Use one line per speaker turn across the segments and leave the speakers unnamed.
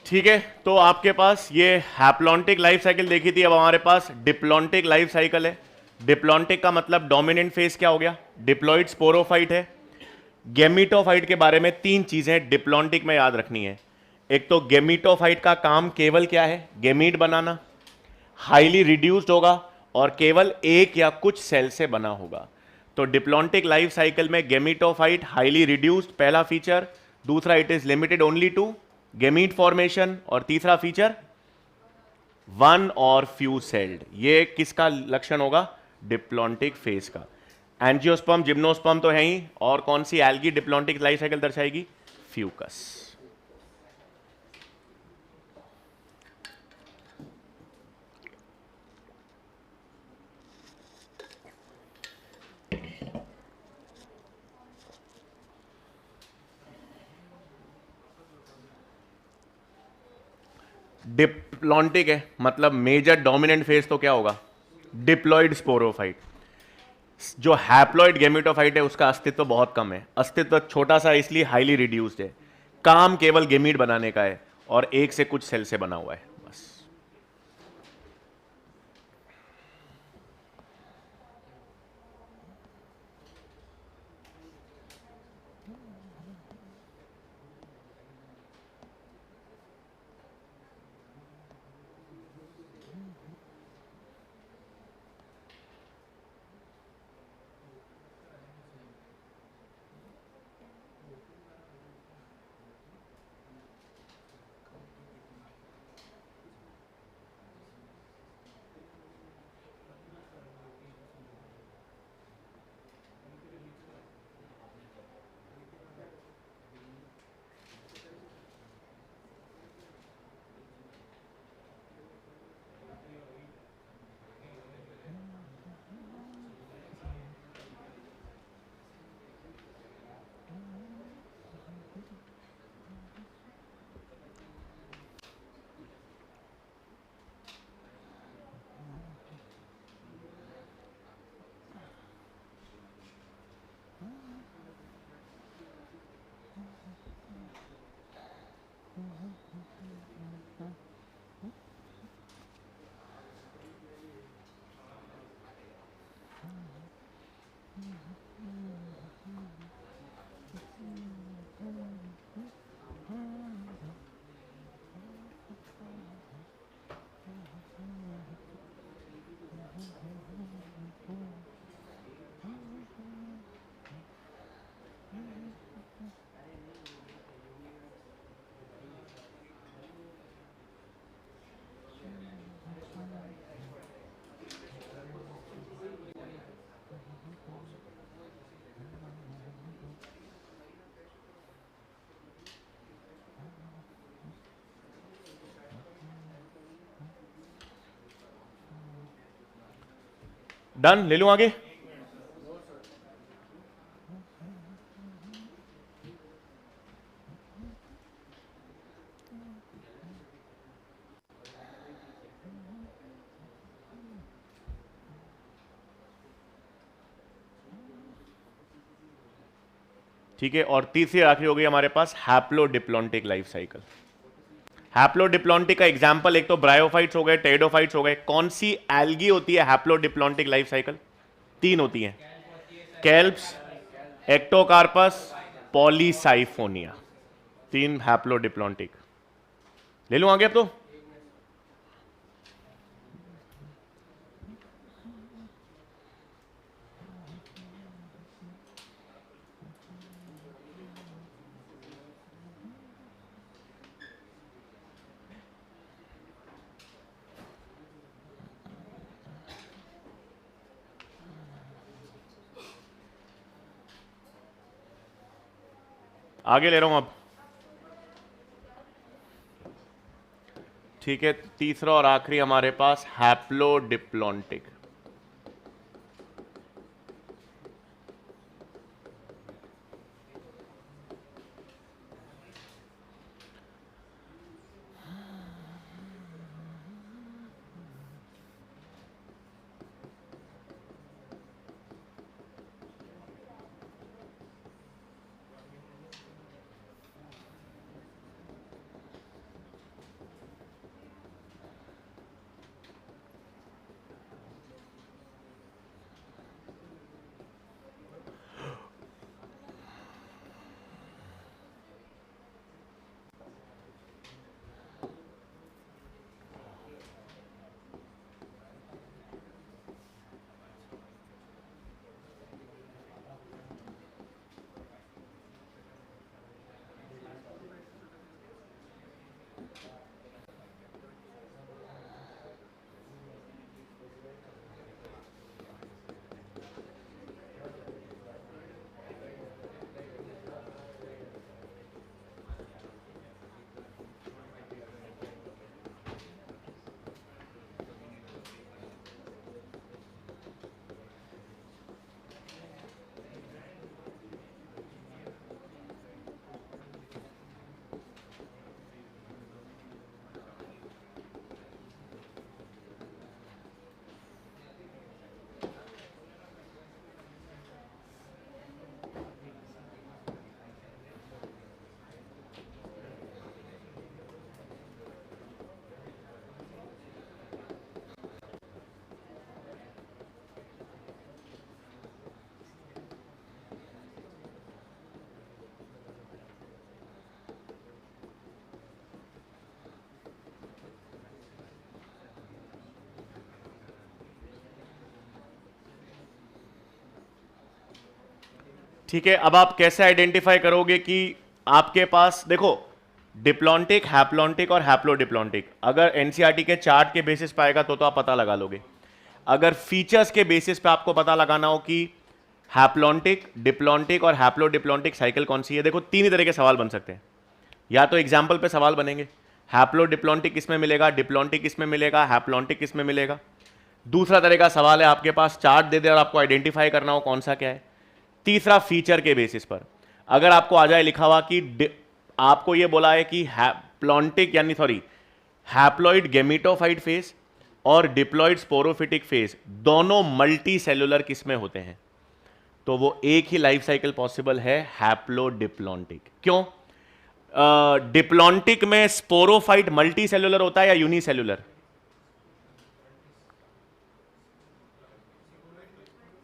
ठीक है, तो आपके पास ये हैप्लॉन्टिक लाइफ साइकिल देखी थी। अब हमारे पास डिप्लॉन्टिक लाइफ साइकिल है। डिप्लॉन्टिक का मतलब डोमिनेंट फेज क्या हो गया? डिप्लॉइड स्पोरोफाइट है। गेमीटोफाइट के बारे में तीन चीजें डिप्लॉन्टिक में याद रखनी है। एक तो गेमीटोफाइट का काम केवल क्या है? गेमीट बनाना। हाईली रिड्यूस्ड होगा और केवल एक या कुछ सेल से बना होगा। तो डिप्लॉन्टिक लाइफ साइकिल में गेमीटोफाइट हाईली रिड्यूस्ड पहला फीचर। दूसरा, it is limited only to gamete formation. और तीसरा फीचर, वन और फ्यू सेल्ड। ये किसका लक्षण होगा? डिप्लॉन्टिक फेज का। एंजियोस्पर्म, जिम्नोस्पर्म तो है ही, और कौन सी एल्गी डिप्लॉन्टिक लाइफ साइकिल दर्शाएगी? फ्यूकस। डिप्लॉन्टिक है मतलब मेजर डोमिनेंट फेज तो क्या होगा? Diploid sporophyte. जो हैप्लॉइड गेमिटोफाइट है उसका अस्तित्व बहुत कम है। अस्तित्व छोटा सा इसलिए हाईली रिड्यूस्ड है। काम केवल गेमीट बनाने का है और एक से कुछ सेल से बना हुआ है बस। डन, ले लूं आगे। ठीक है, और तीसरी आखिरी हो गई हमारे पास हैप्लोडिप्लॉन्टिक लाइफ साइकिल। हैप्लोडिप्लॉन्टिक का एग्जांपल एक तो ब्रायोफाइट्स हो गए, टेरिडोफाइट्स हो गए। कौन सी एल्गी होती है हैप्लोडिप्लॉन्टिक लाइफ साइकिल? तीन होती हैं। Kelps, Ectocarpus, Polysiphonia. तीन हैप्लोडिप्लॉन्टिक। ले लूं आगे अब तो। आगे ले रहा हूं अब। ठीक है, तीसरा और आखिरी हमारे पास हैप्लोडिप्लॉन्टिक। ठीक है, अब आप कैसे आइडेंटिफाई करोगे कि आपके पास देखो डिप्लॉन्टिक, हैप्लॉन्टिक और हैप्लोडिप्लॉन्टिक, अगर एनसीईआरटी के चार्ट के बेसिस पे आएगा तो आप पता लगा लोगे। अगर फीचर्स के बेसिस पे आपको पता लगाना हो कि हैप्लॉन्टिक, डिप्लॉन्टिक और हैप्लोडिप्लॉन्टिक साइकिल कौन सी है, देखो तीन ही तरह के सवाल बन सकते हैं। या तो एग्जाम्पल पे सवाल बनेंगे, हैप्लोडिप्लॉन्टिक किसमें मिलेगा, डिप्लॉन्टिक किसमें मिलेगा, हैप्लॉन्टिक किसमें मिलेगा। दूसरा तरह का सवाल है आपके पास चार्ट दे दे और आपको आइडेंटिफाई करना हो कौन सा क्या है। तीसरा फीचर के बेसिस पर अगर आपको आ जाए लिखा हुआ कि आपको यह बोला है कि हैप्लॉन्टिक यानी सॉरी हैप्लॉइड गेमिटोफाइट फेज और डिप्लॉइड स्पोरोफिटिक फेज दोनों मल्टी सेलुलर किसमें होते हैं, तो वो एक ही लाइफ साइकिल पॉसिबल है, हैप्लोडिप्लॉन्टिक। क्यों? डिप्लॉन्टिक में स्पोरोफाइट मल्टी सेलुलर होता है या यूनिसेलुलर?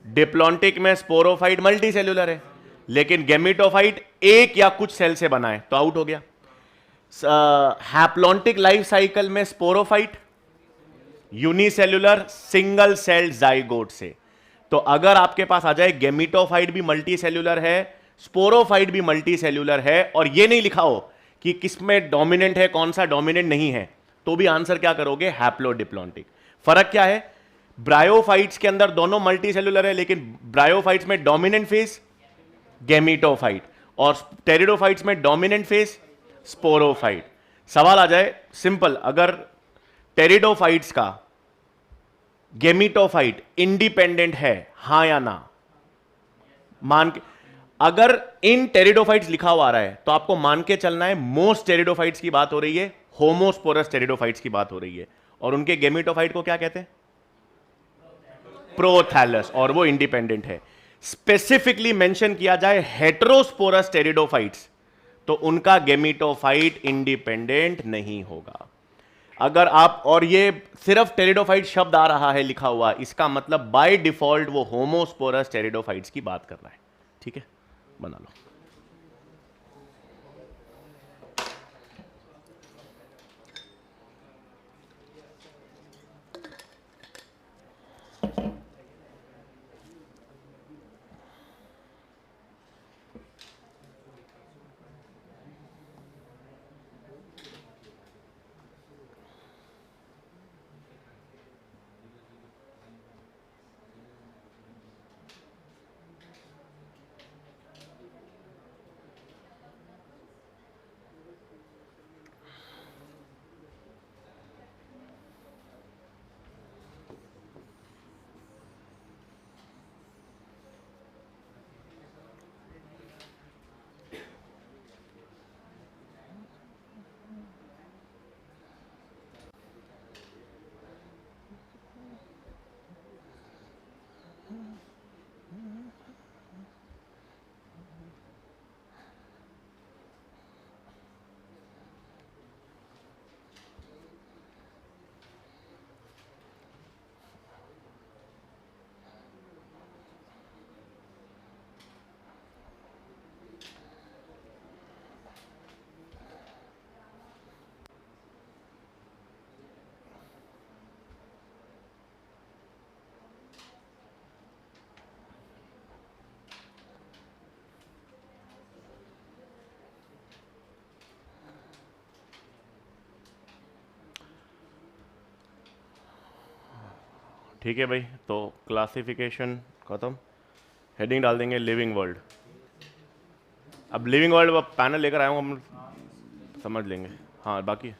डिप्लॉन्टिक में स्पोरोफाइट मल्टी सेलुलर है, लेकिन गेमिटोफाइट एक या कुछ सेल से बना है, तो आउट हो गया। हैप्लॉन्टिक लाइफ साइकिल में sporophyte unicellular single cell zygote से। तो अगर आपके पास आ जाए गेमिटोफाइट भी मल्टी सेल्यूलर है, स्पोरोफाइट भी मल्टी सेल्यूलर है, और ये नहीं लिखा हो कि किसमें डोमिनेंट है कौन सा डोमिनेंट नहीं है, तो भी आंसर क्या करोगे, हैप्लोडिप्लॉन्टिक। फर्क क्या है, ब्रायोफाइट्स के अंदर दोनों मल्टी सेल्यूलर है, लेकिन ब्रायोफाइट्स में डोमिनेंट फेज गेमिटोफाइट और टेरिडोफाइट्स में डोमिनेंट फेज स्पोरोफाइट। सवाल आ जाए सिंपल, अगर टेरिडोफाइट्स का गेमिटोफाइट इंडिपेंडेंट है, हां या ना, मान के अगर इन टेरिडोफाइट्स लिखा हुआ आ रहा है तो आपको मान के चलना है मोस्ट टेरिडोफाइट्स की बात हो रही है, होमोस्पोरस टेरिडोफाइट्स की बात हो रही है, और उनके गेमिटोफाइट को क्या कहते हैं, प्रोथैलस, और वो इंडिपेंडेंट है। स्पेसिफिकली मेंशन किया जाए हेटेरोस्पोरस टेरिडोफाइट्स, तो उनका गेमिटोफाइट इंडिपेंडेंट नहीं होगा। अगर आप, और ये सिर्फ टेरिडोफाइट शब्द आ रहा है लिखा हुआ, इसका मतलब बाय डिफॉल्ट वो होमोस्पोरस टेरिडोफाइट्स की बात कर रहा है। ठीक है, बना लो। ठीक है भाई, तो क्लासिफिकेशन खत्म, हेडिंग डाल देंगे लिविंग वर्ल्ड। अब लिविंग वर्ल्ड पैनल लेकर आया हूँ, हम समझ लेंगे। हाँ बाकी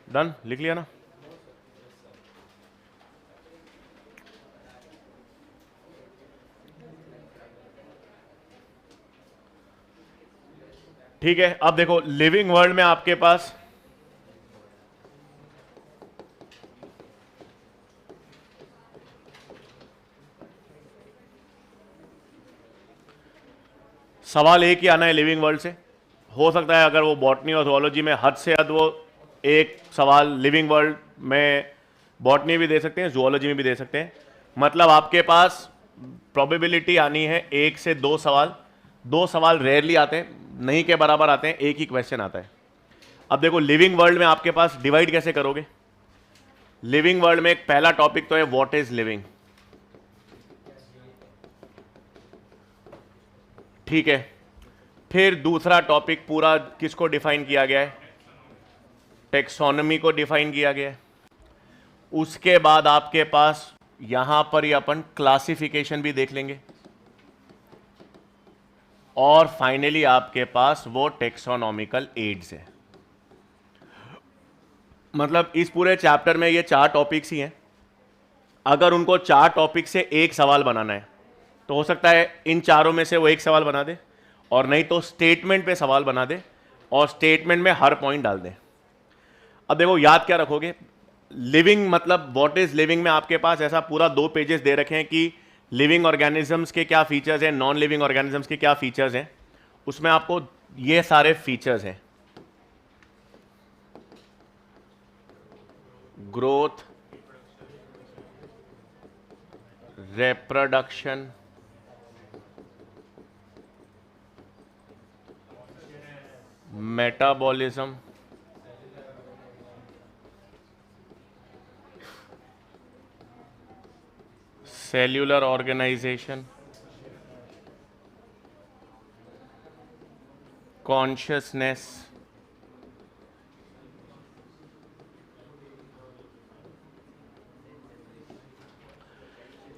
डन, लिख लिया ना। ठीक है, अब देखो लिविंग वर्ल्ड में आपके पास सवाल एक ही आना है लिविंग वर्ल्ड से। हो सकता है अगर वो बॉटनी और zoology में हद से हद वो एक सवाल लिविंग वर्ल्ड में बॉटनी भी दे सकते हैं, zoology में भी दे सकते हैं। मतलब आपके पास प्रोबेबिलिटी आनी है एक से दो सवाल। दो सवाल रेयरली आते हैं, नहीं के बराबर आते हैं, एक ही क्वेश्चन आता है। अब देखो लिविंग वर्ल्ड में आपके पास डिवाइड कैसे करोगे। लिविंग वर्ल्ड में एक पहला टॉपिक तो है व्हाट इज लिविंग, ठीक है। फिर दूसरा टॉपिक पूरा किसको डिफाइन किया गया है, टेक्सोनॉमी को डिफाइन किया गया है। उसके बाद आपके पास यहां पर ही अपन क्लासिफिकेशन भी देख लेंगे, और फाइनली आपके पास वो टेक्सोनॉमिकल एड्स है। मतलब इस पूरे चैप्टर में ये चार टॉपिक्स ही हैं। अगर उनको चार टॉपिक से एक सवाल बनाना है तो हो सकता है इन चारों में से वो एक सवाल बना दे, और नहीं तो स्टेटमेंट पे सवाल बना दे और स्टेटमेंट में हर पॉइंट डाल दे। अब देखो याद क्या रखोगे, लिविंग मतलब व्हाट इज लिविंग में आपके पास ऐसा पूरा 2 पेजेस दे रखे हैं कि लिविंग ऑर्गेनिजम्स के क्या फीचर्स हैं, नॉन लिविंग ऑर्गेनिजम्स के क्या फीचर्स हैं। उसमें आपको ये सारे फीचर्स हैं, growth, reproduction, metabolism, cellular organisation, consciousness,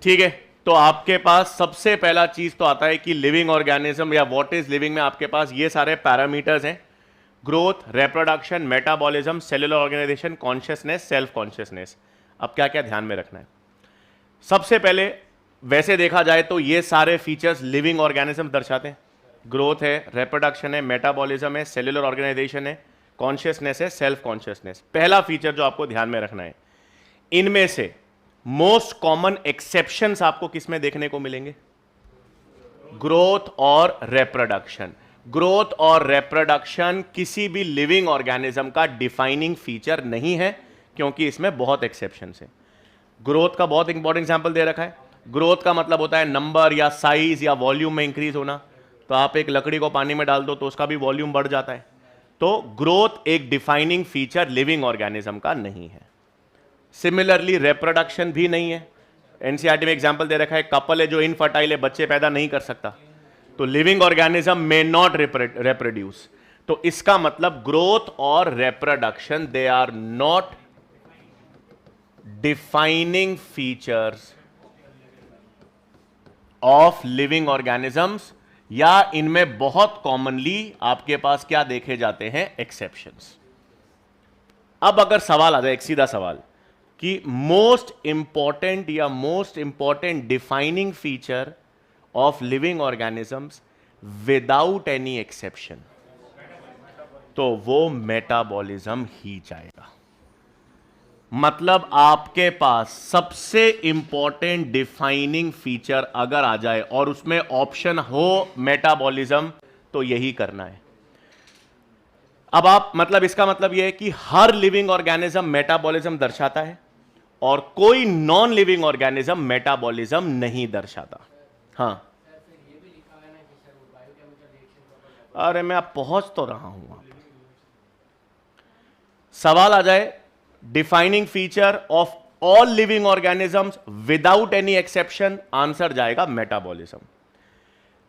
ठीक है। तो आपके पास सबसे पहला चीज तो आता है कि लिविंग ऑर्गेनिज्म या व्हाट इज लिविंग में आपके पास ये सारे पैरामीटर्स हैं, growth, reproduction, metabolism, cellular organisation, consciousness, self consciousness. अब क्या क्या ध्यान में रखना है। सबसे पहले वैसे देखा जाए तो ये सारे फीचर्स लिविंग ऑर्गेनिज्म दर्शाते हैं। ग्रोथ है, रिप्रोडक्शन है, मेटाबॉलिज्म है, सेल्यूलर ऑर्गेनाइजेशन है, कॉन्शियसनेस है, सेल्फ कॉन्शियसनेस। पहला फीचर जो आपको ध्यान में रखना है, इनमें से मोस्ट कॉमन एक्सेप्शंस आपको किसमें देखने को मिलेंगे, ग्रोथ और रिप्रोडक्शन। ग्रोथ और रिप्रोडक्शन किसी भी लिविंग ऑर्गेनिज्म का डिफाइनिंग फीचर नहीं है, क्योंकि इसमें बहुत एक्सेप्शंस है। ग्रोथ का बहुत इंपॉर्टेंट एग्जांपल दे रखा है। ग्रोथ का मतलब होता है नंबर या साइज या वॉल्यूम में इंक्रीज होना। तो आप एक लकड़ी को पानी में डाल दो तो उसका भी वॉल्यूम बढ़ जाता है। तो ग्रोथ एक डिफाइनिंग फीचर लिविंग ऑर्गेनिज्म का नहीं है। सिमिलरली रिप्रोडक्शन भी नहीं है। एनसीईआरटी में एग्जांपल दे रखा है, कपल है जो इनफर्टाइल है, बच्चे पैदा नहीं कर सकता, तो living organism may not reproduce. तो इसका मतलब ग्रोथ और reproduction they are not defining features of living organisms, या इनमें बहुत कॉमनली आपके पास क्या देखे जाते हैं, एक्सेप्शंस। अब अगर सवाल आ जाए, एक सीधा सवाल कि मोस्ट इंपॉर्टेंट या most important defining feature of living organisms without any exception, तो वो मेटाबॉलिज्म ही जाएगा। मतलब आपके पास सबसे इंपॉर्टेंट डिफाइनिंग फीचर अगर आ जाए और उसमें ऑप्शन हो मेटाबॉलिज्म, तो यही करना है। अब आप मतलब इसका मतलब यह है कि हर लिविंग ऑर्गेनिज्म मेटाबॉलिज्म दर्शाता है और कोई नॉन लिविंग ऑर्गेनिज्म मेटाबॉलिज्म नहीं दर्शाता। हां, अरे मैं आप पहुंच तो रहा हूं। आप सवाल आ जाए defining feature of all living organisms without any exception, answer जाएगा मेटाबॉलिज्म।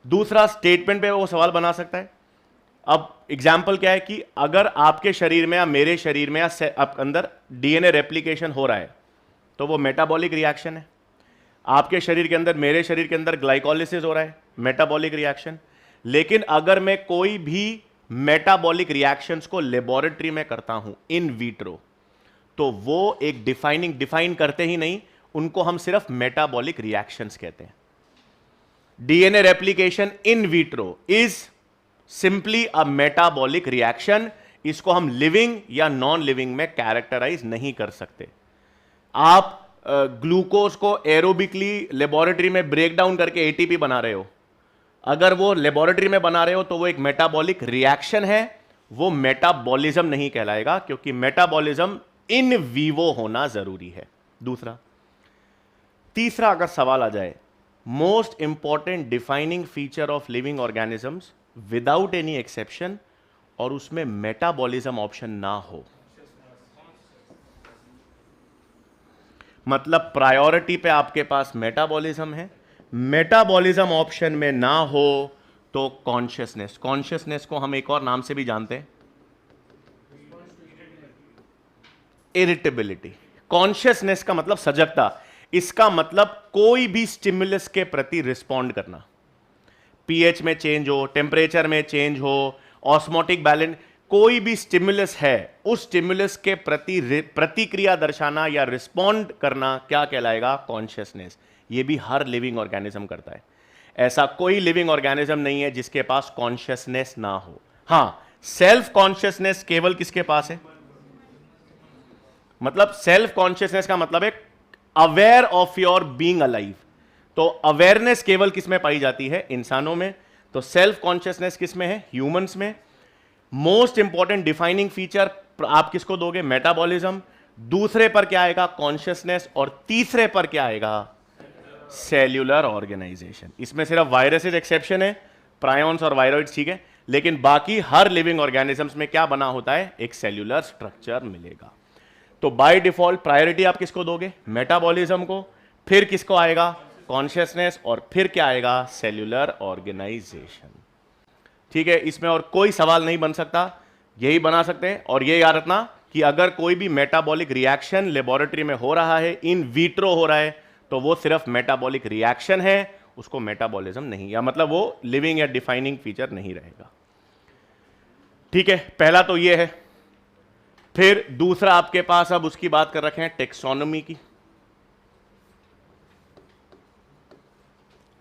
दूसरा स्टेटमेंट पे वो सवाल बना सकता है। अब एग्जाम्पल क्या है कि अगर आपके शरीर में या मेरे शरीर में या अंदर डीएनए रेप्लिकेशन हो रहा है तो वो मेटाबॉलिक रिएक्शन है। आपके शरीर के अंदर, मेरे शरीर के अंदर ग्लाइकोलिसिस हो रहा है, मेटाबॉलिक रिएक्शन। लेकिन अगर मैं कोई भी मेटाबॉलिक रिएक्शंस को लेबोरेटरी में करता हूं इन विट्रो, तो वो एक डिफाइन करते ही नहीं, उनको हम सिर्फ मेटाबॉलिक रिएक्शंस कहते हैं। DNA replication in vitro is simply a metabolic reaction. इसको हम लिविंग या नॉन लिविंग में कैरेक्टराइज नहीं कर सकते। आप ग्लूकोज को एरोबिकली लेबोरेटरी में ब्रेक डाउन करके एटीपी बना रहे हो, अगर वो लेबोरेटरी में बना रहे हो तो वो एक मेटाबॉलिक रिएक्शन है, वो मेटाबॉलिज्म नहीं कहलाएगा, क्योंकि मेटाबॉलिज्म इन वीवो होना जरूरी है। दूसरा, तीसरा अगर सवाल आ जाए, most important defining feature of living organisms without any exception, और उसमें मेटाबॉलिज्म ऑप्शन ना हो, मतलब प्रायोरिटी पे आपके पास मेटाबॉलिज्म है, मेटाबॉलिज्म ऑप्शन में ना हो तो कॉन्शियसनेस। कॉन्शियसनेस को हम एक और नाम से भी जानते हैं, इरिटेबिलिटी। कॉन्शियसनेस का मतलब सजगता, इसका मतलब कोई भी स्टिमुलस के प्रति रिस्पॉन्ड करना, पीएच में चेंज हो, टेम्परेचर में चेंज हो, ऑस्मोटिक बैलेंस, कोई भी स्टिमुलस है उस स्टिमुलस के प्रति प्रतिक्रिया दर्शाना या रिस्पॉन्ड करना क्या कहलाएगा? कॉन्शियसनेस। ये भी हर लिविंग ऑर्गेनिज्म करता है, ऐसा कोई लिविंग ऑर्गेनिज्म नहीं है जिसके पास कॉन्शियसनेस ना हो। हां, सेल्फ कॉन्शियसनेस केवल किसके पास है? मतलब सेल्फ कॉन्शियसनेस का मतलब है aware of your being alive, तो अवेयरनेस केवल किस में पाई जाती है? इंसानों में। तो सेल्फ कॉन्शियसनेस किस में है? ह्यूमंस में। मोस्ट इंपॉर्टेंट डिफाइनिंग फीचर आप किसको दोगे? मेटाबॉलिज्म। दूसरे पर क्या आएगा? कॉन्शियसनेस। और तीसरे पर क्या आएगा? Cellular organisation. इसमें सिर्फ वायरसेस एक्सेप्शन है, प्रायोन्स और वायरॉइड्स, ठीक है, लेकिन बाकी हर लिविंग ऑर्गेनिजम्स में क्या बना होता है? एक सेल्यूलर स्ट्रक्चर मिलेगा। तो बाय डिफॉल्ट प्रायोरिटी आप किसको दोगे? मेटाबॉलिज्म को, फिर किसको आएगा? कॉन्शियसनेस, और फिर क्या आएगा? Cellular organisation. ठीक है, इसमें और कोई सवाल नहीं बन सकता, यही बना सकते हैं। और ये याद रखना कि अगर कोई भी मेटाबॉलिक रिएक्शन लेबोरेटरी में हो रहा है, इन विट्रो हो रहा है, तो वो सिर्फ मेटाबॉलिक रिएक्शन है, उसको मेटाबॉलिज्म नहीं, या मतलब वो लिविंग या डिफाइनिंग फीचर नहीं रहेगा। ठीक है, पहला तो ये है। फिर दूसरा आपके पास अब उसकी बात कर रखे हैं टेक्सोनोमी की।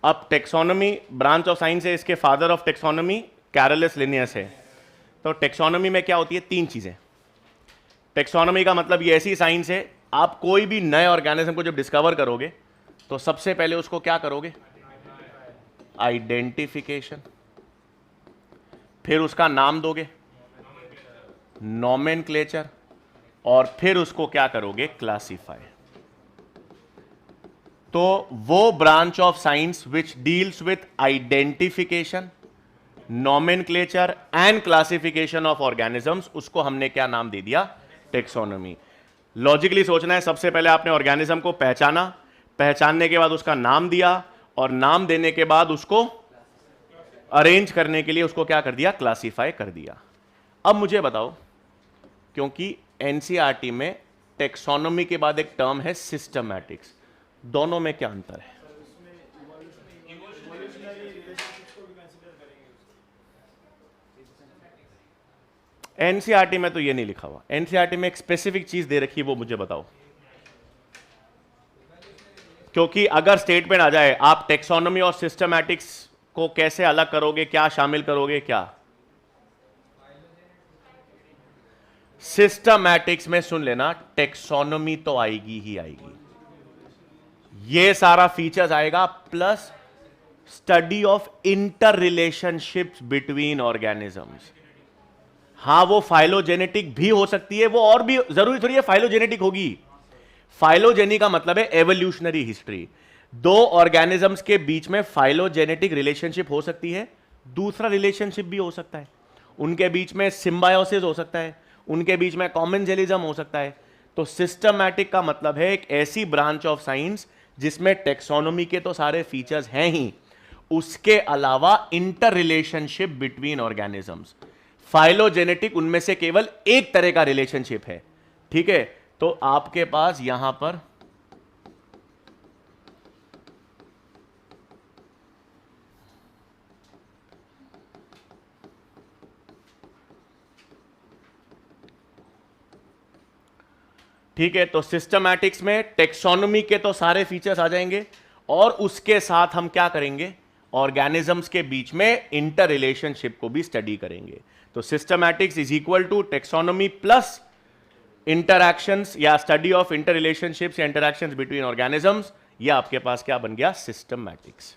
अब टेक्सोनोमी ब्रांच ऑफ साइंस है, इसके father of taxonomy Carolus Linnaeus है। तो टेक्सोनोमी में क्या होती है? तीन चीजें। टेक्सोनोमी का मतलब ये ऐसी साइंस है, आप कोई भी नए ऑर्गेनिज्म को जब डिस्कवर करोगे तो सबसे पहले उसको क्या करोगे? आइडेंटिफिकेशन। फिर उसका नाम दोगे, नोमेनक्लेचर, और फिर उसको क्या करोगे? क्लासिफाई। तो वो branch of science which deals with identification, nomenclature and classification of organisms, उसको हमने क्या नाम दे दिया? टेक्सोनोमी। लॉजिकली सोचना है, सबसे पहले आपने ऑर्गेनिज्म को पहचाना, पहचानने के बाद उसका नाम दिया, और नाम देने के बाद उसको अरेंज करने के लिए उसको क्या कर दिया? क्लासिफाई कर दिया। अब मुझे बताओ, क्योंकि एनसीईआरटी में टेक्सोनोमी के बाद एक टर्म है सिस्टमैटिक्स, दोनों में क्या अंतर है? एनसीईआरटी में तो ये नहीं लिखा हुआ, एनसीईआरटी में एक स्पेसिफिक चीज दे रखी है, वो मुझे बताओ। क्योंकि अगर स्टेटमेंट आ जाए आप टेक्सोनोमी और सिस्टमैटिक्स को कैसे अलग करोगे, क्या शामिल करोगे, क्या? सिस्टमैटिक्स में सुन लेना, टेक्सोनोमी तो आएगी ही आएगी, ये सारा फीचर्स आएगा, plus study of inter relationships between organisms. हां, वो फाइलोजेनेटिक भी हो सकती है, वो और भी जरूरी थोड़ी है फाइलोजेनेटिक होगी। फाइलोजेनी का मतलब है एवोल्यूशनरी हिस्ट्री। दो ऑर्गेनिजम्स के बीच में फाइलोजेनेटिक रिलेशनशिप हो सकती है, दूसरा रिलेशनशिप भी हो सकता है, उनके बीच में सिम्बायोसिस हो सकता है, उनके बीच में कॉमेंजेलिज्म हो सकता है। तो सिस्टमैटिक का मतलब है एक ऐसी ब्रांच ऑफ साइंस जिसमें टेक्सोनोमी के तो सारे फीचर्स हैं ही, उसके अलावा inter relationship between organisms, phylogenetic उनमें से केवल एक तरह का रिलेशनशिप है। ठीक है, तो आपके पास यहां पर ठीक है, तो सिस्टमैटिक्स में टेक्सोनोमी के तो सारे फीचर्स आ जाएंगे, और उसके साथ हम क्या करेंगे? ऑर्गेनिजम्स के बीच में इंटर रिलेशनशिप को भी स्टडी करेंगे। तो systematics is equal to taxonomy plus interactions या स्टडी ऑफ इंटर रिलेशनशिप्स या इंटरैक्शंस बिटवीन ऑर्गेनिजम्स, ये आपके पास क्या बन गया? सिस्टमैटिक्स।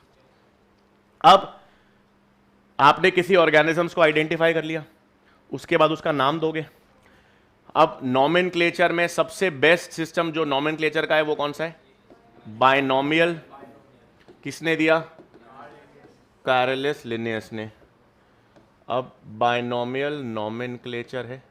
अब आपने किसी ऑर्गेनिजम्स को आइडेंटिफाई कर लिया, उसके बाद उसका नाम दोगे। अब नॉमेनक्लेचर में सबसे बेस्ट सिस्टम जो नॉमेनक्लेचर का है वो कौन सा है? बायनोमियल। किसने दिया? कैरलस लिनियस ने। अब बायनोमियल नॉमेनक्लेचर है।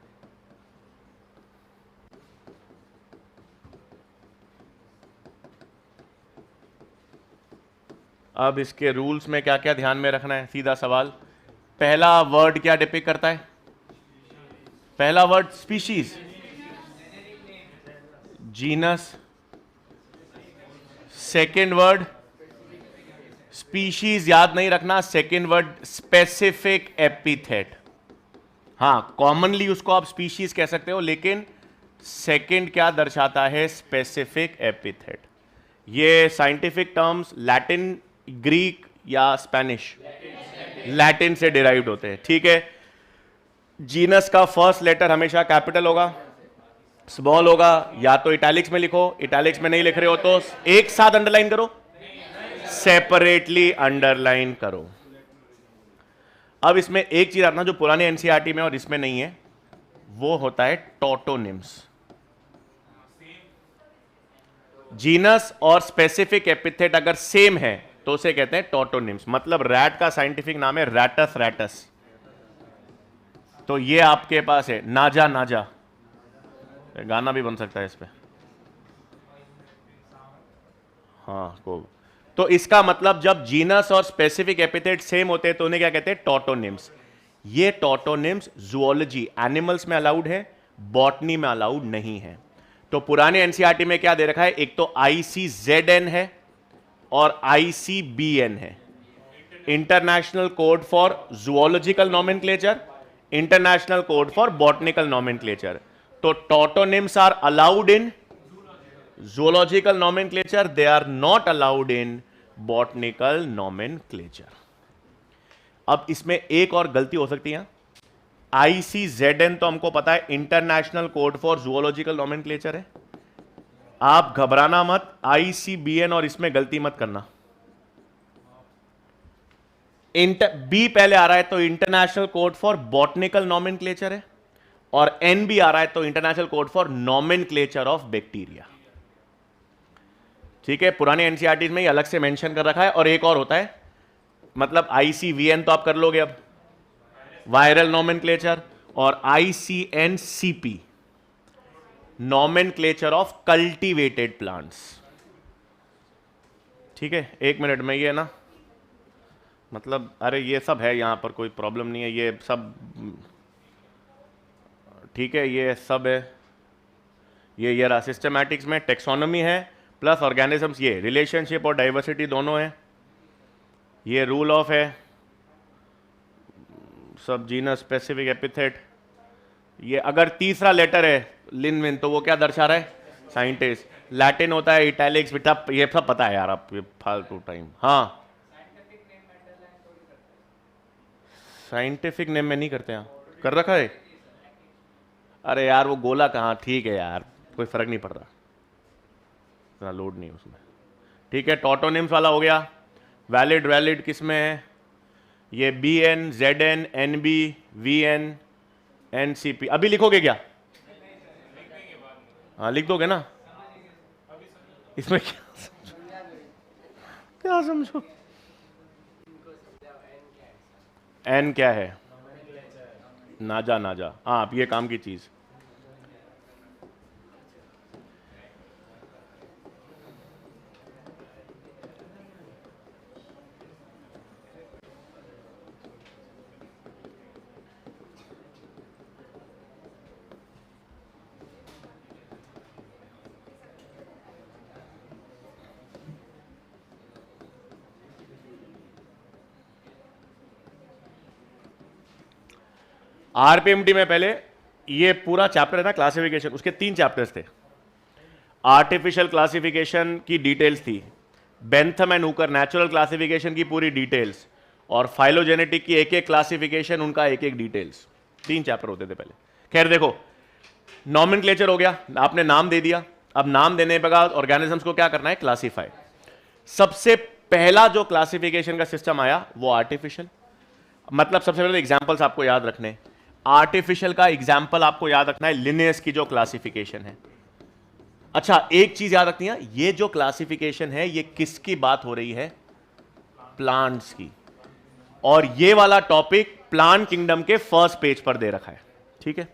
अब इसके रूल्स में क्या क्या ध्यान में रखना है? सीधा सवाल, पहला वर्ड क्या डिपिक्ट करता है? पहला word species, genus. Second word species याद नहीं रखना, सेकेंड वर्ड स्पेसिफिक एपिथेट। हां, कॉमनली उसको आप स्पीशीज कह सकते हो, लेकिन सेकेंड क्या दर्शाता है? Specific epithet. ये साइंटिफिक टर्म्स लैटिन, ग्रीक या स्पेनिश? लैटिन से डिराइव्ड होते हैं, ठीक है। जीनस का फर्स्ट लेटर हमेशा कैपिटल होगा, स्मॉल होगा, या तो इटैलिक्स में लिखो, इटैलिक्स में नहीं लिख रहे हो तो एक साथ अंडरलाइन करो, सेपरेटली अंडरलाइन करो। अब इसमें एक चीज रखना जो पुराने एनसीईआरटी में और इसमें नहीं है, वो होता है टॉटोनिम्स। जीनस और स्पेसिफिक एपिथेट अगर सेम है तो उसे कहते हैं टॉटोनिम्स। मतलब रैट का साइंटिफिक नाम है रैटस रैटस, तो ये आपके पास है नाजा नाजा, गाना भी बन सकता है इस पे। हाँ को, तो इसका मतलब जब जीनस और स्पेसिफिक एपिथेट सेम होते हैं तो उन्हें क्या कहते हैं? टॉटोनिम्स। ये टॉटोनिम्स जूलॉजी एनिमल्स में अलाउड है, बॉटनी में अलाउड नहीं है। तो पुराने एनसीईआरटी में क्या दे रखा है? एक तो ICZN है और ICBN है, international code for zoological nomenclature, international code for botanical nomenclature. तो tautonyms are allowed in zoological nomenclature, they are not allowed in botanical nomenclature। अब इसमें एक और गलती हो सकती है। ICZN तो हमको पता है international code for zoological nomenclature है, आप घबराना मत, ICBN और इसमें गलती मत करना। बी पहले आ रहा है तो international code for botanical nomenclature है, और एन भी आ रहा है तो international code for nomenclature of bacteria. ठीक है, पुराने एनसीईआरटी में ही अलग से मेंशन कर रखा है। और एक और होता है, मतलब ICVN तो आप कर लोगे अब, वायरल नॉमेनक्लेचर, और ICNCP nomenclature of cultivated plants. ठीक है, एक मिनट में ये ना, मतलब अरे ये सब है, यहां पर कोई प्रॉब्लम नहीं है, ये सब ठीक है, ये सब है। ये रहा सिस्टमैटिक्स में टेक्सोनॉमी है प्लस ऑर्गेनिजम्स, ये रिलेशनशिप और डाइवर्सिटी दोनों है, ये रूल ऑफ है, सब जीनस स्पेसिफिक एपिथेट। ये अगर तीसरा लेटर है लिन विन तो वो क्या दर्शा रहा है? साइंटिस्ट। लैटिन होता है इटैलिक्स, बेटा ये सब पता है यार, आप ये फालतू टाइम। हाँ, साइंटिफिक नेम में नहीं करते, यहाँ कर रखा है। अरे यार वो गोला कहाँ, ठीक है यार कोई फर्क नहीं पड़ रहा, इतना लोड नहीं उसमें। ठीक है, टॉटोनिम्स वाला हो गया। वैलिड वैलिड किस में है? ये BN, ZN, NB, VN, NCP। अभी लिखोगे क्या? हाँ लिख दोगे ना, इसमें क्या समझो? N क्या है? नाजा नाजा, हाँ आप ये काम की चीज। RPMT में पहले ये पूरा चैप्टर है ना क्लासिफिकेशन, उसके 3 चैप्टर्स थे। आर्टिफिशियल क्लासिफिकेशन की डिटेल्स थी, Bentham and Hooker natural classification की पूरी डिटेल्स और फाइलोजेनेटिक की एक एक क्लासिफिकेशन, उनका एक एक डिटेल्स, 3 चैप्टर होते थे पहले। खैर देखो, नॉमेनक्लेचर हो गया, आपने नाम दे दिया। अब नाम देने के बाद ऑर्गेनिजम्स को क्या करना है, क्लासिफाई। सबसे पहला जो क्लासिफिकेशन का सिस्टम आया वो आर्टिफिशियल, मतलब सबसे पहले एग्जांपल्स आपको याद रखने। आर्टिफिशियल का एग्जांपल आपको याद रखना है लिनेयस की जो क्लासिफिकेशन है। अच्छा, एक चीज याद रखनी है, ये जो क्लासिफिकेशन है ये किसकी बात हो रही है, प्लांट्स की। और ये वाला टॉपिक प्लांट किंगडम के फर्स्ट पेज पर दे रखा है, ठीक है।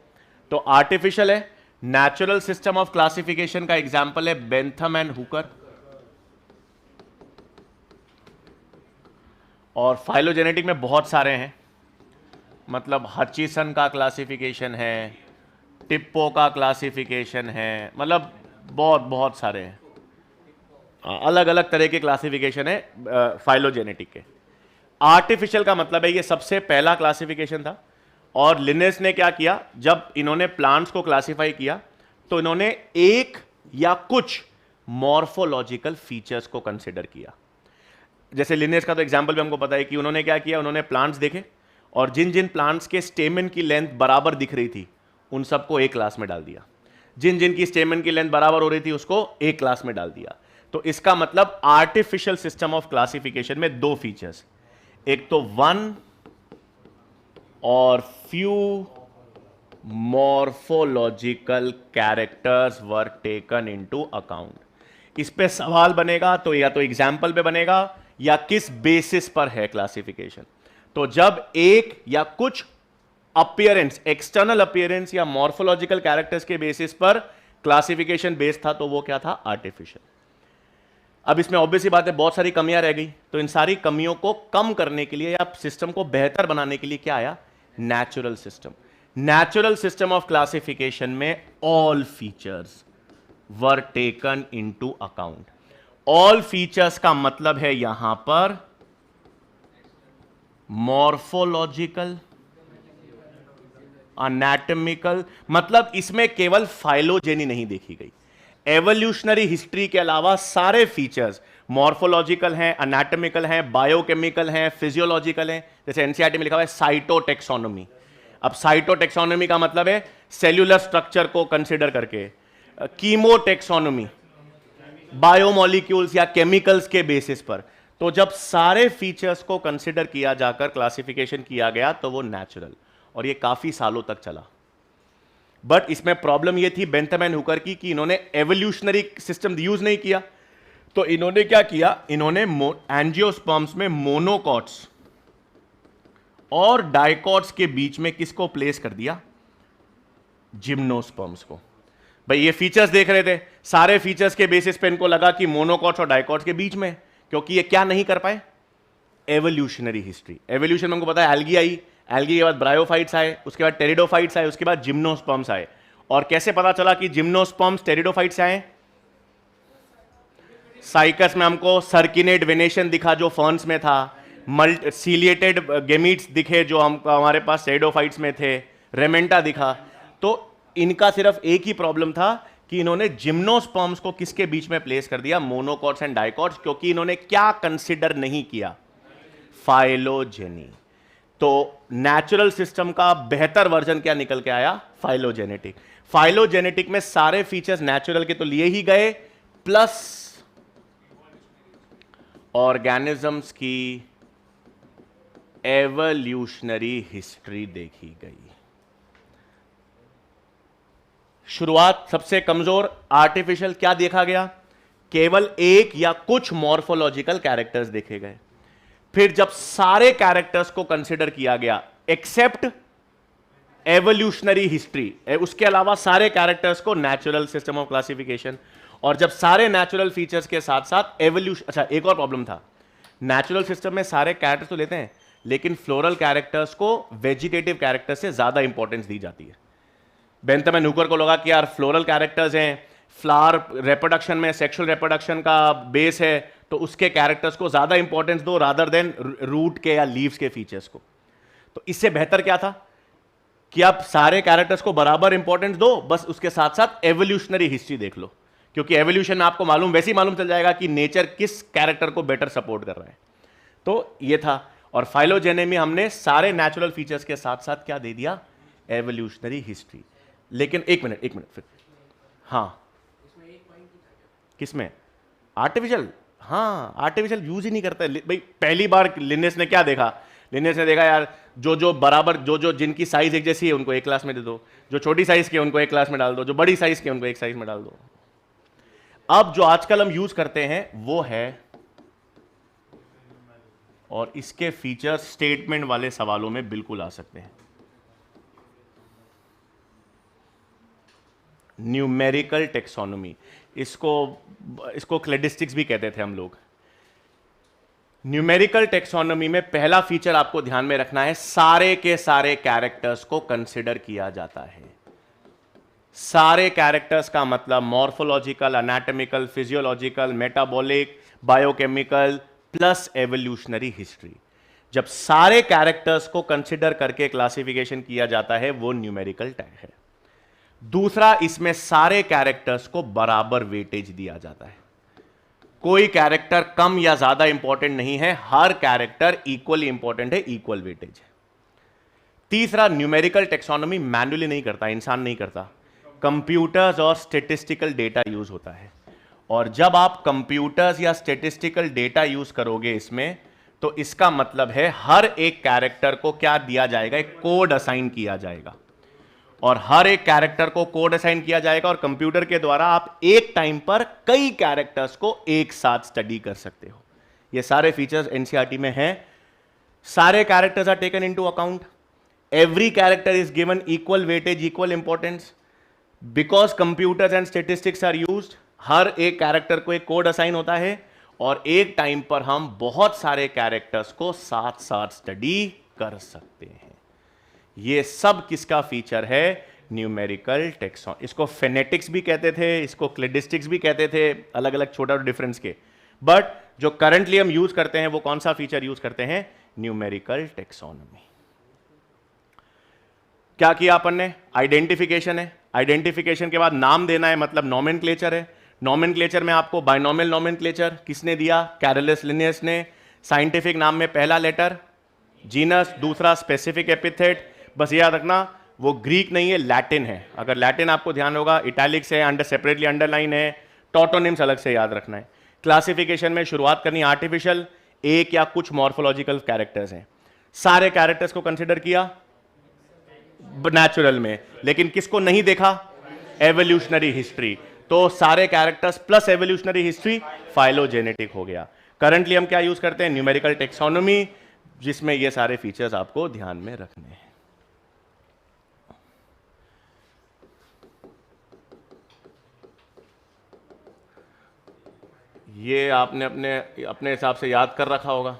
तो आर्टिफिशियल है, नेचुरल सिस्टम ऑफ क्लासिफिकेशन का एग्जांपल है बेंथम एंड हुकर, और फाइलोजेनेटिक में बहुत सारे हैं, मतलब हचिसन का क्लासिफिकेशन है, टिप्पो का क्लासिफिकेशन है, मतलब बहुत बहुत सारे हैं, अलग अलग तरह के क्लासिफिकेशन है फाइलोजेनेटिक के। आर्टिफिशियल का मतलब है ये सबसे पहला क्लासिफिकेशन था। और लिनेस ने क्या किया, जब इन्होंने प्लांट्स को क्लासिफाई किया तो इन्होंने एक या कुछ मॉर्फोलॉजिकल फीचर्स को कंसिडर किया। जैसे लिनेस का तो एग्जांपल भी हमको पता है कि उन्होंने क्या किया, उन्होंने प्लांट्स देखे और जिन जिन प्लांट्स के स्टेमन की लेंथ बराबर दिख रही थी उन सबको एक क्लास में डाल दिया, जिन जिन की स्टेमन की लेंथ बराबर हो रही थी उसको एक क्लास में डाल दिया। तो इसका मतलब आर्टिफिशियल सिस्टम ऑफ क्लासिफिकेशन में 2 फीचर्स, एक तो 1 और few morphological characters were taken into account. इस पे सवाल बनेगा तो या तो एग्जाम्पल पे बनेगा या किस बेसिस पर है क्लासिफिकेशन। तो जब एक या कुछ अपीयरेंस, एक्सटर्नल अपीयरेंस या मॉर्फोलॉजिकल कैरेक्टर्स के बेसिस पर क्लासिफिकेशन बेस था तो वो क्या था, आर्टिफिशियल। अब इसमें ऑब्वियसली बात है बहुत सारी कमियां रह गई, तो इन सारी कमियों को कम करने के लिए या सिस्टम को बेहतर बनाने के लिए क्या आया, natural system. Natural system of classification में all features were taken into account. All features का मतलब है यहां पर मॉर्फोलॉजिकल, एनाटॉमिकल, मतलब इसमें केवल फाइलोजेनी नहीं देखी गई, एवोल्यूशनरी हिस्ट्री के अलावा सारे फीचर्स मॉर्फोलॉजिकल हैं, एनाटॉमिकल हैं, बायोकेमिकल हैं, फिजियोलॉजिकल हैं। जैसे एनसीईआरटी में लिखा हुआ है साइटोटेक्सोनॉमी। अब साइटोटेक्सोनॉमी का मतलब है सेल्यूलर स्ट्रक्चर को कंसीडर करके, कीमोटेक्सोनॉमी बायोमॉलिक्यूल्स या केमिकल्स के बेसिस पर। तो जब सारे फीचर्स को कंसीडर किया जाकर क्लासिफिकेशन किया गया तो वो नेचुरल, और ये काफी सालों तक चला। बट इसमें प्रॉब्लम ये थी बेंथम एंड हुकर की कि इन्होंने एवोल्यूशनरी सिस्टम यूज नहीं किया। तो इन्होंने क्या किया, इन्होंने एंजियोस्पर्म्स में मोनोकॉट्स और डाइकॉट्स के बीच में किसको प्लेस कर दिया, जिम्नोस्पर्म्स को। भाई ये फीचर्स देख रहे थे, सारे फीचर्स के बेसिस पे इनको लगा कि मोनोकॉट्स और डाइकॉट्स के बीच में, क्योंकि ये क्या नहीं कर पाए, एवोल्यूशनरी हिस्ट्री। एवोल्यूशन में हमको पता है एल्गी आई, एल्गी के बाद ब्रायोफाइट्स आए, उसके बाद टेरिडोफाइट्स आए, उसके बाद जिम्नोस्पर्म्स आए। और कैसे पता चला कि जिम्नोस्पर्म्स टेरिडोफाइट्स आए, साइकस में हमको सर्किनेट वेनेशन दिखा जो फर्न्स में था, सीलिएटेड गेमीट्स दिखे जो हमारे पास टेरिडोफाइट्स में थे, रेमेंटा दिखा। तो इनका सिर्फ एक ही प्रॉब्लम था कि इन्होंने जिम्नोस्पर्म्स को किसके बीच में प्लेस कर दिया, मोनोकॉट्स एंड डाइकॉट्स, क्योंकि इन्होंने क्या कंसिडर नहीं किया, फाइलोजेनी। तो नेचुरल सिस्टम का बेहतर वर्जन क्या निकल के आया, फाइलोजेनेटिक। फाइलोजेनेटिक में सारे फीचर्स नेचुरल के तो लिए ही गए, प्लस ऑर्गेनिजम्स की एवोल्यूशनरी हिस्ट्री देखी गई। शुरुआत सबसे कमजोर, आर्टिफिशियल, क्या देखा गया, केवल एक या कुछ मॉर्फोलॉजिकल कैरेक्टर्स देखे गए। फिर जब सारे कैरेक्टर्स को कंसिडर किया गया एक्सेप्ट एवोल्यूशनरी हिस्ट्री, उसके अलावा सारे कैरेक्टर्स को नेचुरल सिस्टम ऑफ क्लासिफिकेशन। और जब सारे नेचुरल फीचर्स के साथ साथ एवोल्यूशन, अच्छा एक और प्रॉब्लम था, नेचुरल सिस्टम में सारे कैरेक्टर्स तो लेते हैं लेकिन फ्लोरल कैरेक्टर्स को वेजिटेटिव कैरेक्टर्स से ज्यादा इंपॉर्टेंस दी जाती है। बेंथम एंड हुकर को लगा कि यार फ्लोरल कैरेक्टर्स हैं, फ्लावर रिप्रोडक्शन में सेक्सुअल रिप्रोडक्शन का बेस है, तो उसके कैरेक्टर्स को ज्यादा इंपॉर्टेंस दो रादर देन रूट के या लीव्स के फीचर्स को। तो इससे बेहतर क्या था कि आप सारे कैरेक्टर्स को बराबर इंपॉर्टेंस दो, बस उसके साथ साथ एवोल्यूशनरी हिस्ट्री देख लो क्योंकि एवोल्यूशन में आपको मालूम वैसे ही मालूम चल जाएगा कि नेचर किस कैरेक्टर को बेटर सपोर्ट कर रहा है। तो ये था। और फाइलोजेनी में हमने सारे नेचुरल फीचर्स के साथ साथ क्या दे दिया, एवोल्यूशनरी हिस्ट्री। लेकिन एक मिनट फिर, हाँ किसमें, आर्टिफिशियल, हाँ आर्टिफिशियल यूज ही नहीं करता है भाई। पहली बार लिनेस ने क्या देखा, लिनेस ने देखा यार जो बराबर जो जिनकी साइज एक जैसी है उनको एक क्लास में दे दो, जो छोटी साइज के उनको एक क्लास में डाल दो, जो बड़ी साइज के उनको एक साइज में डाल दो। अब जो आजकल हम यूज करते हैं वो है, और इसके फीचर्स स्टेटमेंट वाले सवालों में बिल्कुल आ सकते हैं, न्यूमेरिकल टेक्सोनोमी। इसको क्लेडिस्टिक्स भी कहते थे हम लोग। न्यूमेरिकल टेक्सोनोमी में पहला फीचर आपको ध्यान में रखना है, सारे के सारे कैरेक्टर्स को कंसिडर किया जाता है। सारे कैरेक्टर्स का मतलब morphological, anatomical, physiological, metabolic, biochemical plus evolutionary history. जब सारे कैरेक्टर्स को कंसिडर करके क्लासिफिकेशन किया जाता है वो न्यूमेरिकल टैग है। दूसरा, इसमें सारे कैरेक्टर्स को बराबर वेटेज दिया जाता है। कोई कैरेक्टर कम या ज्यादा इंपॉर्टेंट नहीं है, हर कैरेक्टर इक्वली इंपॉर्टेंट है, इक्वल वेटेज है। तीसरा, न्यूमेरिकल टेक्सोनोमी मैन्युअली नहीं करता, इंसान नहीं करता, कंप्यूटर्स और स्टैटिस्टिकल डेटा यूज होता है। और जब आप कंप्यूटर्स या स्टैटिस्टिकल डेटा यूज करोगे इसमें, तो इसका मतलब है हर एक कैरेक्टर को क्या दिया जाएगा, एक कोड असाइन किया जाएगा, और हर एक कैरेक्टर को कोड असाइन किया जाएगा, और कंप्यूटर के द्वारा आप एक टाइम पर कई कैरेक्टर्स को एक साथ स्टडी कर सकते हो। ये सारे फीचर्स एनसीईआरटी में हैं। सारे characters are taken into account, every character is given equal weightage, equal importance, because computers and statistics are used. हर एक कैरेक्टर को एक कोड असाइन होता है, और एक टाइम पर हम बहुत सारे कैरेक्टर्स को साथ साथ स्टडी कर सकते हैं। ये सब किसका फीचर है, न्यूमेरिकल टेक्सोन। इसको फेनेटिक्स भी कहते थे, इसको क्लेडिस्टिक्स भी कहते थे, अलग अलग छोटा डिफरेंस के। बट जो करंटली हम यूज करते हैं वो कौन सा फीचर यूज करते हैं, न्यूमेरिकल टेक्सोनोमी। क्या किया अपन ने, आइडेंटिफिकेशन है, आइडेंटिफिकेशन के बाद नाम देना है, मतलब नॉमेनक्लेचर है। नॉमेनक्लेचर में आपको बाइनोमियल नॉमेनक्लेचर किसने दिया, कैरोलस लिनियस ने। साइंटिफिक नाम में पहला लेटर जीनस, दूसरा स्पेसिफिक एपिथेट। बस याद रखना वो ग्रीक नहीं है, लैटिन है। अगर लैटिन आपको ध्यान होगा, इटैलिक्स है, अंडर सेपरेटली अंडरलाइन है, टॉटोनिम्स अलग से याद रखना है। क्लासिफिकेशन में शुरुआत करनी आर्टिफिशियल, एक या कुछ मॉर्फोलॉजिकल कैरेक्टर्स हैं। सारे कैरेक्टर्स को कंसिडर किया नेचुरल में, लेकिन किसको नहीं देखा, एवोल्यूशनरी हिस्ट्री। तो सारे characters plus evolutionary history phylogenetic हो गया। करंटली हम क्या यूज करते हैं, न्यूमेरिकल टेक्सोनोमी, जिसमें ये सारे फीचर्स आपको ध्यान में रखने हैं। ये आपने अपने हिसाब से याद कर रखा होगा।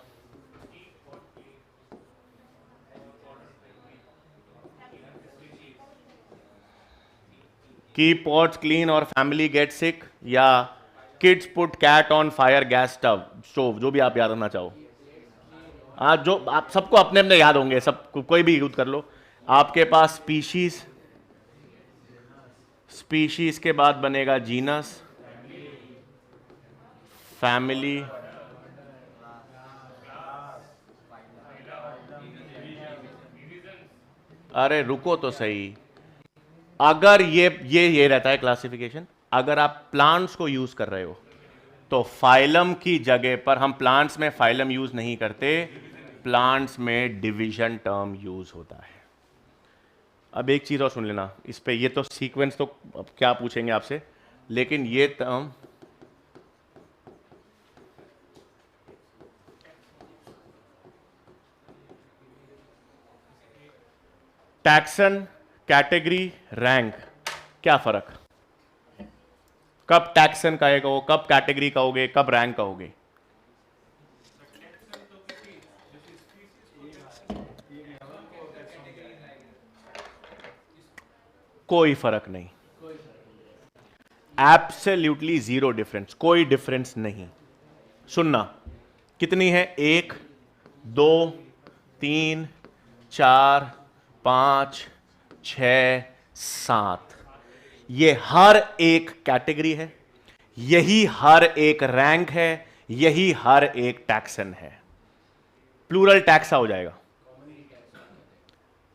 कीप पॉट्स क्लीन और फैमिली गेट सिक, या kids put cat on fire gas stove, जो भी आप याद रखना चाहो। आज जो आप सबको अपने अपने याद होंगे, सब कोई भी यूज कर लो। आपके पास स्पीशीज, स्पीशीज के बाद बनेगा जीनस, फैमिली, अरे रुको तो सही। अगर ये रहता है क्लासिफिकेशन, अगर आप प्लांट्स को यूज कर रहे हो तो फाइलम की जगह पर, हम प्लांट्स में फाइलम यूज नहीं करते, प्लांट्स में डिवीजन टर्म यूज होता है। अब एक चीज और सुन लेना इस पे, ये तो सीक्वेंस तो अब क्या पूछेंगे आपसे, लेकिन ये टर्म टैक्सन, कैटेगरी, रैंक, क्या फर्क, कब टैक्सन कहोगे, कब कैटेगरी कहोगे, कब रैंक कहोगे। कोई फर्क नहीं, एब्सोल्युटली जीरो डिफरेंस, कोई डिफरेंस नहीं। सुनना, कितनी है, 1 2 3 4 5 6 7, ये हर एक कैटेगरी है, यही हर एक रैंक है, यही हर एक टैक्सन है। प्लूरल टैक्सा हो जाएगा।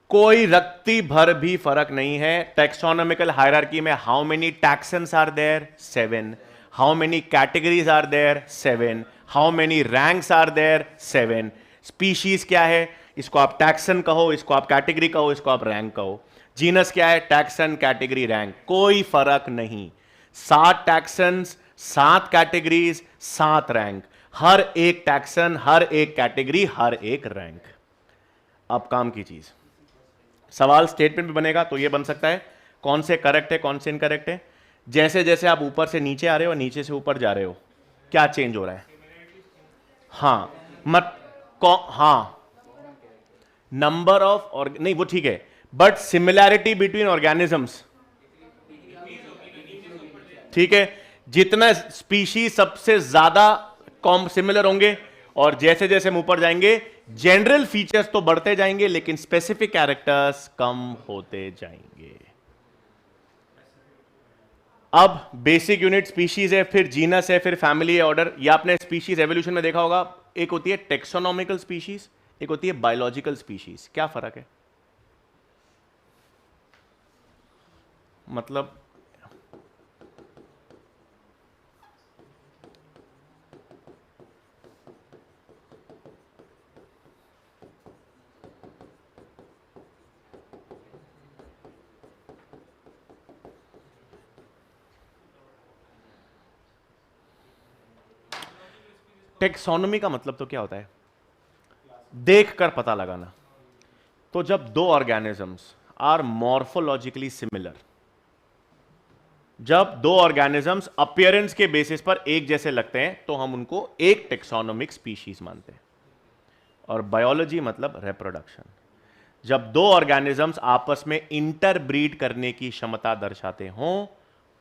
कोई रत्ती भर भी फर्क नहीं है। टैक्सोनॉमिकल हायरार्की में how many taxons are there? 7। How many categories are there? 7। How many ranks are there? 7। Species क्या है? इसको आप टैक्सन कहो, इसको आप कैटेगरी कहो, इसको आप रैंक कहो। जीनस क्या है? टैक्सन, कैटेगरी, रैंक, कोई फर्क नहीं। 7 टैक्सन्स, 7 कैटेगरीज, 7 रैंक। हर एक टैक्सन, हर एक कैटेगरी, हर एक रैंक। अब काम की चीज, सवाल स्टेटमेंट में बनेगा तो ये बन सकता है कौन से करेक्ट है, कौन से इनकरेक्ट है। जैसे जैसे आप ऊपर से नीचे आ रहे हो, नीचे से ऊपर जा रहे हो, क्या चेंज हो रहा है? हाँ, हाँ, नंबर ऑफ और नहीं, वो ठीक है, बट सिमिलैरिटी बिटवीन ऑर्गेनिजम्स, ठीक है। जितना स्पीशीज सबसे ज्यादा सिमिलर होंगे, और जैसे जैसे हम ऊपर जाएंगे जनरल फीचर्स तो बढ़ते जाएंगे, लेकिन स्पेसिफिक कैरेक्टर्स कम होते जाएंगे। अब बेसिक यूनिट स्पीशीज है, फिर जीनस है, फिर फैमिली है, ऑर्डर। या आपने स्पीशीज एवोल्यूशन में देखा होगा, एक होती है टेक्सोनॉमिकल स्पीशीज, एक होती है बायोलॉजिकल स्पीशीज। क्या फर्क है? मतलब टेक्सोनोमी का मतलब तो क्या होता है? देखकर पता लगाना। तो जब दो ऑर्गेनिजम्स आर मॉर्फोलॉजिकली सिमिलर, जब दो ऑर्गेनिजम्स अपीयरेंस के बेसिस पर एक जैसे लगते हैं, तो हम उनको एक टेक्सोनोमिक स्पीशीज मानते हैं। और बायोलॉजी मतलब रिप्रोडक्शन। जब दो ऑर्गेनिजम्स आपस में इंटरब्रीड करने की क्षमता दर्शाते हों,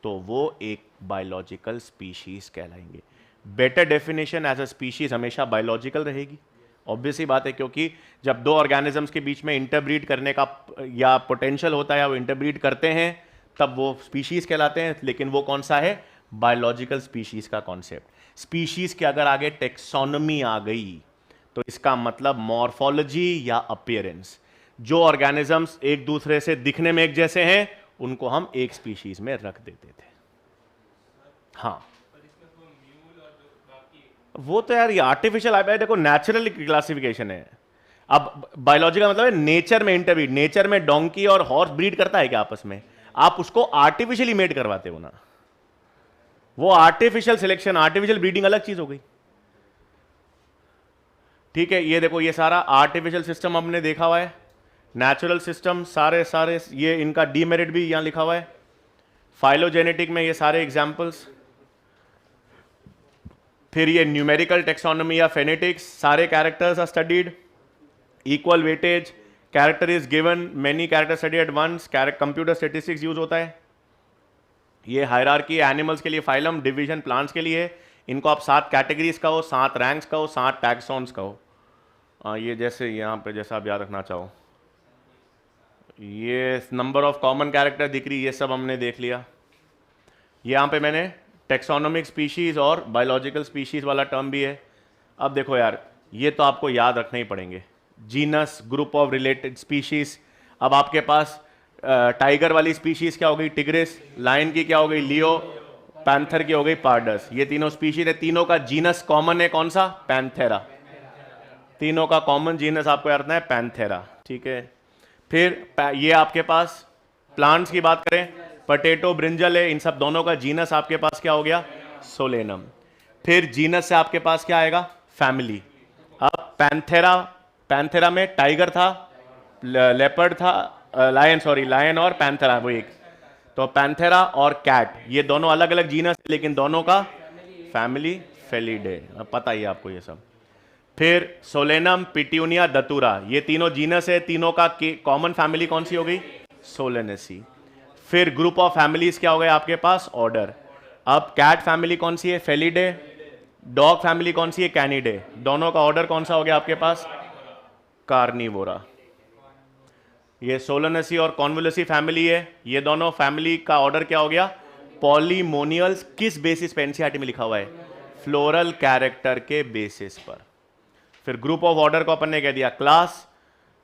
तो वो एक बायोलॉजिकल स्पीशीज कहलाएंगे। Better definition as a species हमेशा बायोलॉजिकल रहेगी, ऑब्वियसली बात है, क्योंकि जब दो ऑर्गेनिजम्स के बीच में इंटरब्रीड करने का या पोटेंशियल होता है, या वो इंटरब्रीड करते हैं, तब वो स्पीशीज कहलाते हैं। लेकिन वो कौन सा है? बायोलॉजिकल स्पीशीज का कॉन्सेप्ट। स्पीशीज के अगर आगे टेक्सोनोमी आ गई, तो इसका मतलब मॉर्फोलॉजी या अपीयरेंस। जो ऑर्गेनिजम्स एक दूसरे से दिखने में एक जैसे हैं, उनको हम एक स्पीशीज में रख देते थे। हाँ, वो तो यार ये आर्टिफिशियल है, देखो नेचुरल क्लासिफिकेशन है। अब बायोलॉजी का मतलब है नेचर में इंटरब्रीड। नेचर में डोंकी और हॉर्स ब्रीड करता है क्या आपस में? आप उसको आर्टिफिशियली मेड करवाते हो ना, वो आर्टिफिशियल सिलेक्शन, आर्टिफिशियल ब्रीडिंग अलग चीज हो गई। ठीक है, ये देखो, ये सारा आर्टिफिशियल सिस्टम हमने देखा हुआ है। नेचुरल सिस्टम सारे सारे, ये इनका डीमेरिट भी यहां लिखा हुआ है। फाइलोजेनेटिक में ये सारे एग्जाम्पल्स। फिर ये न्यूमेरिकल टेक्सोनोमी या फेनेटिक्स, सारे characters are studied. Equal weightage, character is given, many character study at once, computer statistics use होता है। ये हायरार्की एनिमल्स के लिए फाइलम, डिवीजन प्लांट्स के लिए। इनको आप 7 कैटेगरीज कहो, 7 रैंक्स कहो, 7 टैक्सॉन्स कहो। ये जैसे यहाँ पे जैसा आप याद रखना चाहो, ये नंबर ऑफ कॉमन कैरेक्टर दिख रही, ये सब हमने देख लिया। यहाँ पे मैंने टेक्सोनोमिक स्पीशीज और बायोलॉजिकल स्पीशीज वाला टर्म भी है। अब देखो यार, ये तो आपको याद रखने ही पड़ेंगे। Genus, group of related species. अब आपके पास टाइगर वाली स्पीशीज क्या हो गई? टिग्रिस। लायन की क्या हो गई? लियो। पैंथर की हो गई पार्डस। ये तीनों स्पीशीज है, तीनों का जीनस कॉमन है, कौन सा? पैंथेरा। तीनों का कॉमन जीनस आपको याद रखना है, पैंथेरा। ठीक है, फिर ये आपके पास प्लांट्स की बात करें, पटेटो, ब्रिंजल है, इन सब दोनों का जीनस आपके पास क्या हो गया? सोलेनम। फिर जीनस से आपके पास क्या आएगा? फैमिली। अब पैंथेरा, पैंथेरा में टाइगर था, लेपर्ड था, लायन, सॉरी, लायन और पैंथेरा वो एक। तो पैंथेरा और कैट, ये दोनों अलग अलग जीनस, लेकिन दोनों का फैमिली फेलिडे, पता ही है आपको ये सब। फिर सोलेनम, पिट्यूनिया, दतूरा, ये तीनों जीनस है, तीनों का कॉमन फैमिली कौन सी हो गई? सोलेनेसी। फिर ग्रुप ऑफ फैमिलीज क्या हो गए आपके पास? ऑर्डर। अब कैट फैमिली कौन सी है? फेलिडे। डॉग फैमिली कौन सी है? कैनिडे। दोनों का ऑर्डर कौन सा हो गया आपके पास? कार्निवोरा। ये सोलेनेसी और कॉन्वोलुसी फैमिली है, ये दोनों फैमिली का ऑर्डर क्या हो गया? पॉलीमोनियल्स किस बेसिस पे एनसीईआरटी में लिखा हुआ है? फ्लोरल कैरेक्टर के बेसिस पर। फिर ग्रुप ऑफ ऑर्डर को अपन ने कह दिया क्लास,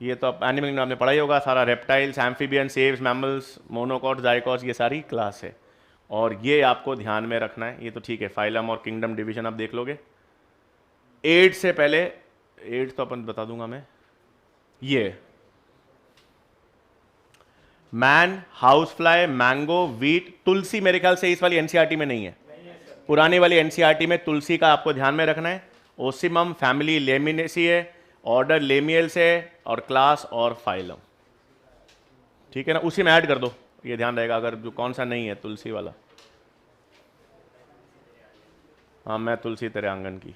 ये तो एनिमल में आपने पढ़ा ही होगा सारा, reptiles, amphibians, Aves, mammals, monocots, dicots, ये सारी क्लास है। और ये आपको ध्यान में रखना है, ये तो ठीक है, फाइलम और किंगडम डिवीजन आप देख लोगे। 8 से पहले, 8 तो अपन बता दूंगा मैं, ये man, house fly, mango, wheat, तुलसी मेरे ख्याल से इस वाली एनसीईआरटी में नहीं है, पुरानी वाली एनसीईआरटी में तुलसी का आपको ध्यान में रखना है। ओसिमम फैमिली लेमिनेसी है, ऑर्डर लेमियल्स है, और क्लास और फाइलम, ठीक है ना, उसी में ऐड कर दो, ये ध्यान रहेगा। अगर जो कौन सा नहीं है तुलसी वाला, हाँ मैं तुलसी तेरे आंगन की।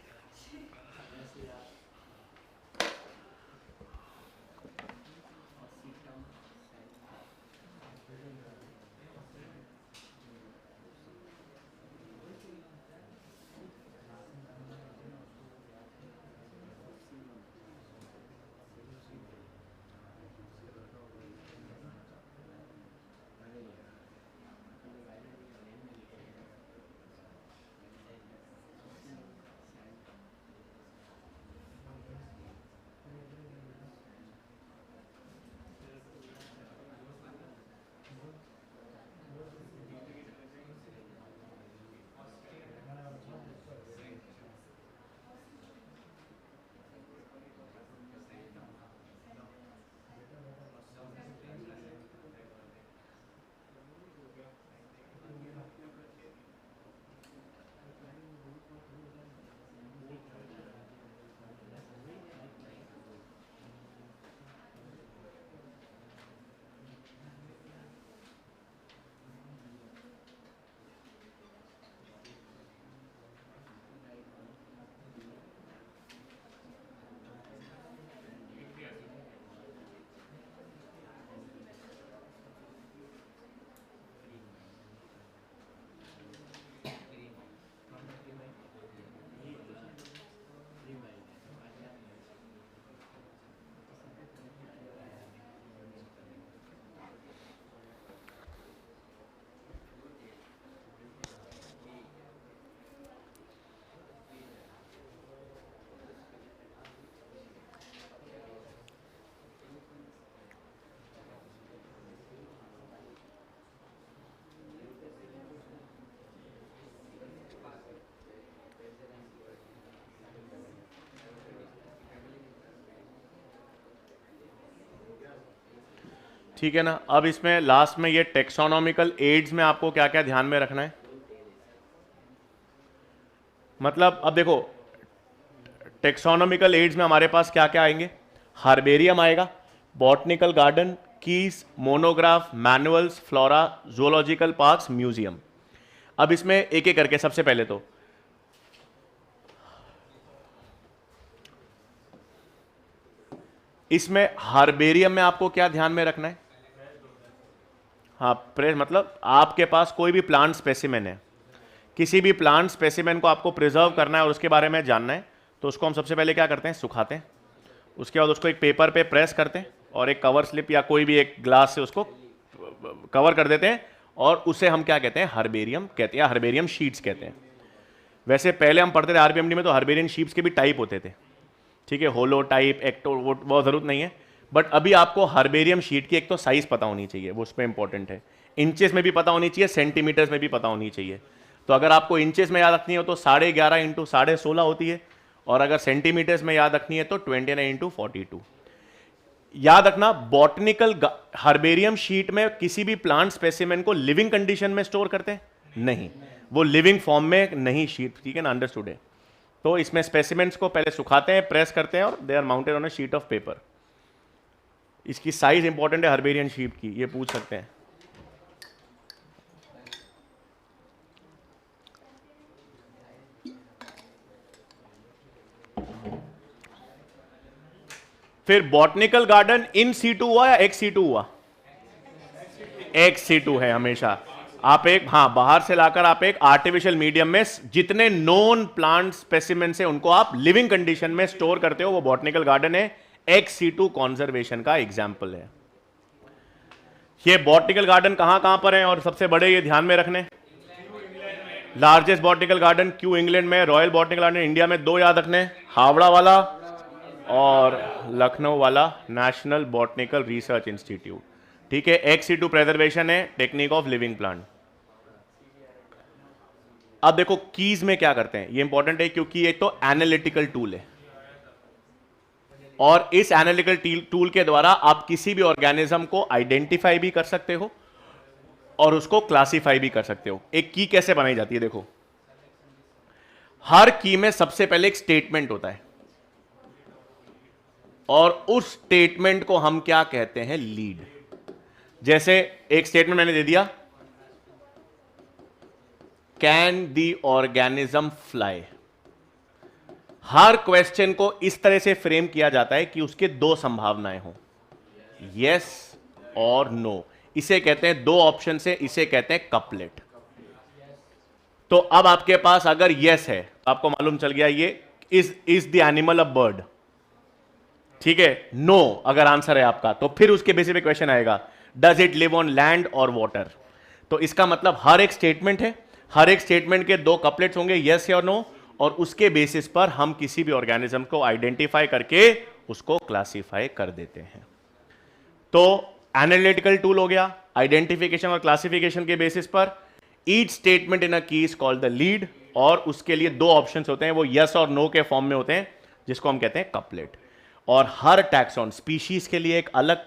ठीक है ना। अब इसमें लास्ट में ये टेक्सोनॉमिकल एड्स में आपको क्या क्या ध्यान में रखना है, मतलब अब देखो टेक्सोनॉमिकल एड्स में हमारे पास क्या क्या आएंगे, हार्बेरियम आएगा, botanical garden, keys, monograph, manuals, flora, zoological parks, museum. अब इसमें एक एक करके, सबसे पहले तो इसमें हार्बेरियम में आपको क्या ध्यान में रखना है, हाँ प्रेस मतलब आपके पास कोई भी प्लांट स्पेसिमेन है, किसी भी प्लांट स्पेसिमेन को आपको प्रिजर्व करना है और उसके बारे में जानना है, तो उसको हम सबसे पहले क्या करते हैं, सुखाते हैं, उसके बाद उसको एक पेपर पे प्रेस करते हैं और एक कवर स्लिप या कोई भी एक ग्लास से उसको कवर कर देते हैं, और उसे हम क्या कहते हैं, हर्बेरियम कहते हैं, हर्बेरियम शीट्स कहते हैं। वैसे पहले हम पढ़ते थे आरबीएमडी में तो हर्बेरियम शीट्स के भी टाइप होते थे, ठीक है, होलो टाइप, एक्टो, वो जरूरत नहीं है, बट अभी आपको हर्बेरियम शीट की एक तो साइज पता होनी चाहिए, वो उस पर इंपॉर्टेंट है, इंचेस में भी पता होनी चाहिए, सेंटीमीटर्स में भी पता होनी चाहिए। तो अगर आपको इंचेस में याद रखनी हो तो 11.5 इंटू 16.5 होती है, और अगर सेंटीमीटर्स में याद रखनी है तो 29 इंटू 42। याद रखना, बॉटनिकल हर्बेरियम शीट में किसी भी प्लांट स्पेसिमेन को लिविंग कंडीशन में स्टोर करते हैं नहीं, वो लिविंग फॉर्म में नहीं शीट, ठीक है ना, अंडरस्टूड है। तो इसमें स्पेसिमेंट्स को पहले सुखाते हैं, प्रेस करते हैं, और they are mounted on a sheet of paper. इसकी साइज इंपॉर्टेंट है हर्बेरियन शीट की, ये पूछ सकते हैं। फिर बॉटनिकल गार्डन इन सीटू हुआ या एक्स सीटू हुआ, एक्स सीटू है हमेशा। आप एक, हाँ बाहर से लाकर आप एक आर्टिफिशियल मीडियम में जितने नोन प्लांट स्पेसिमेन से उनको आप लिविंग कंडीशन में स्टोर करते हो, वो बॉटनिकल गार्डन है, एक्स सीटू कॉन्जर्वेशन का एग्जाम्पल है। ये बॉटनिकल गार्डन कहां कहां पर है और सबसे बड़े ये ध्यान में रखने, लार्जेस्ट बॉटनिकल गार्डन क्यों इंग्लैंड में, रॉयल बॉटनिकल गार्डन इंडिया में, दो याद रखने, हावड़ा वाला और लखनऊ वाला नेशनल बॉटनिकल रिसर्च इंस्टीट्यूट। ठीक है, एक्स-सिटू प्रिजर्वेशन है, टेक्निक ऑफ लिविंग प्लांट। अब देखो कीज में क्या करते हैं, ये इंपॉर्टेंट है क्योंकि ये तो एनालिटिकल टूल है और इस एनालिटिकल टूल के द्वारा आप किसी भी ऑर्गेनिज्म को आइडेंटिफाई भी कर सकते हो और उसको क्लासिफाई भी कर सकते हो। एक की कैसे बनाई जाती है, देखो हर की में सबसे पहले एक स्टेटमेंट होता है और उस स्टेटमेंट को हम क्या कहते हैं, लीड। जैसे एक स्टेटमेंट मैंने दे दिया, can the organism fly. Her question को इस तरह से फ्रेम किया जाता है कि उसके दो संभावनाएं हो, यस और नो। इसे कहते हैं, दो ऑप्शन से, इसे कहते हैं कपलेट। तो अब आपके पास अगर यस है तो आपको मालूम चल गया ये is the animal a bird. ठीक है, नो अगर आंसर है आपका तो फिर उसके बेसिस पे क्वेश्चन आएगा, does it live on land और वाटर। तो इसका मतलब हर एक स्टेटमेंट है, हर एक स्टेटमेंट के दो कपलेट्स होंगे, यस या नो, और उसके बेसिस पर हम किसी भी ऑर्गेनिज्म को आइडेंटिफाई करके उसको क्लासिफाई कर देते हैं। तो एनालिटिकल टूल हो गया, आइडेंटिफिकेशन और क्लासिफिकेशन के बेसिस पर ईच स्टेटमेंट इन अ की इज कॉल्ड द लीड, और उसके लिए दो ऑप्शंस होते हैं, वो यस और नो के फॉर्म में होते हैं, जिसको हम कहते हैं कपलेट। और हर टैक्सॉन, स्पीशीज के लिए एक अलग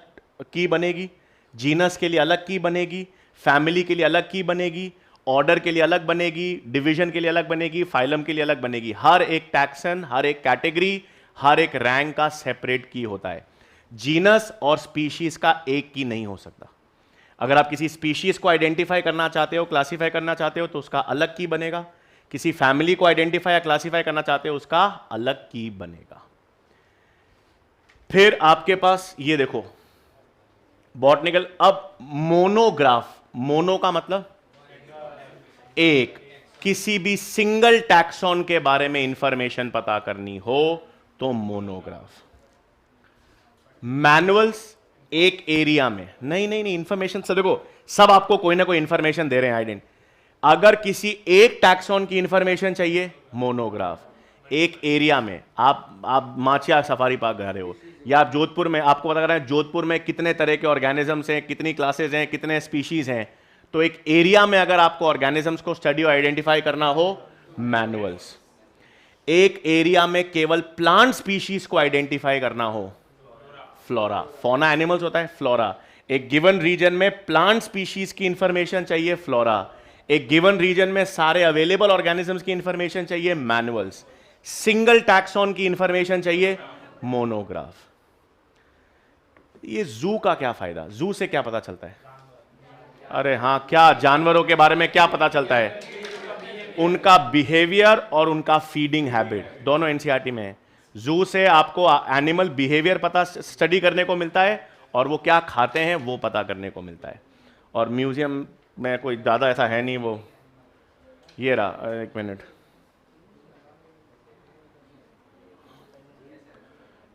की बनेगी, जीनस के लिए अलग की बनेगी, फैमिली के लिए अलग की बनेगी, ऑर्डर के लिए अलग बनेगी, डिवीजन के लिए अलग बनेगी, फाइलम के लिए अलग बनेगी। हर एक टैक्सन, हर एक कैटेगरी, हर एक रैंक का सेपरेट की होता है। जीनस और स्पीशीज का एक की नहीं हो सकता। अगर आप किसी स्पीशीज को आइडेंटिफाई करना चाहते हो, क्लासीफाई करना चाहते हो, तो उसका अलग की बनेगा। किसी फैमिली को आइडेंटिफाई या क्लासीफाई करना चाहते हो, उसका अलग की बनेगा। फिर आपके पास ये देखो बॉटनिकल, अब मोनोग्राफ, मोनो का मतलब एक, किसी भी सिंगल टैक्सॉन के बारे में इंफॉर्मेशन पता करनी हो तो मोनोग्राफ। मैनुअल्स एक एरिया में, नहीं नहीं नहीं, इंफॉर्मेशन से देखो, सब आपको कोई ना कोई इंफॉर्मेशन दे रहे हैं आइडेंट। अगर किसी एक टैक्सॉन की इंफॉर्मेशन चाहिए, मोनोग्राफ। एक एरिया में, आप माचिया सफारी पार्क जा रहे हो या आप जोधपुर में, आपको पता करना है जोधपुर में कितने तरह के ऑर्गेनिजम्स हैं, कितनी क्लासेस हैं, कितने स्पीशीज हैं। तो एक एरिया में अगर आपको ऑर्गेनिजम्स को स्टडी और आइडेंटिफाई करना हो, मैनुअल्स। एक एरिया में केवल प्लांट स्पीशीज को आइडेंटिफाई करना हो, फ्लोरा। फौना एनिमल्स होता है, फ्लोरा। एक गिवन रीजन में प्लांट स्पीशीज की इंफॉर्मेशन चाहिए, फ्लोरा। एक गिवन रीजन में सारे अवेलेबल ऑर्गेनिजम्स की इंफॉर्मेशन चाहिए, मैनुअल्स। सिंगल टैक्सॉन की इंफॉर्मेशन चाहिए, मोनोग्राफ। ये जू का क्या फायदा, जू से क्या पता चलता है? अरे हां, क्या जानवरों के बारे में क्या पता चलता है? उनका बिहेवियर और उनका फीडिंग हैबिट, दोनों एनसीईआरटी में है। जू से आपको एनिमल बिहेवियर पता स्टडी करने को मिलता है और वो क्या खाते हैं वो पता करने को मिलता है। और म्यूजियम में कोई ज़्यादा ऐसा है नहीं। वो ये रहा, एक मिनट,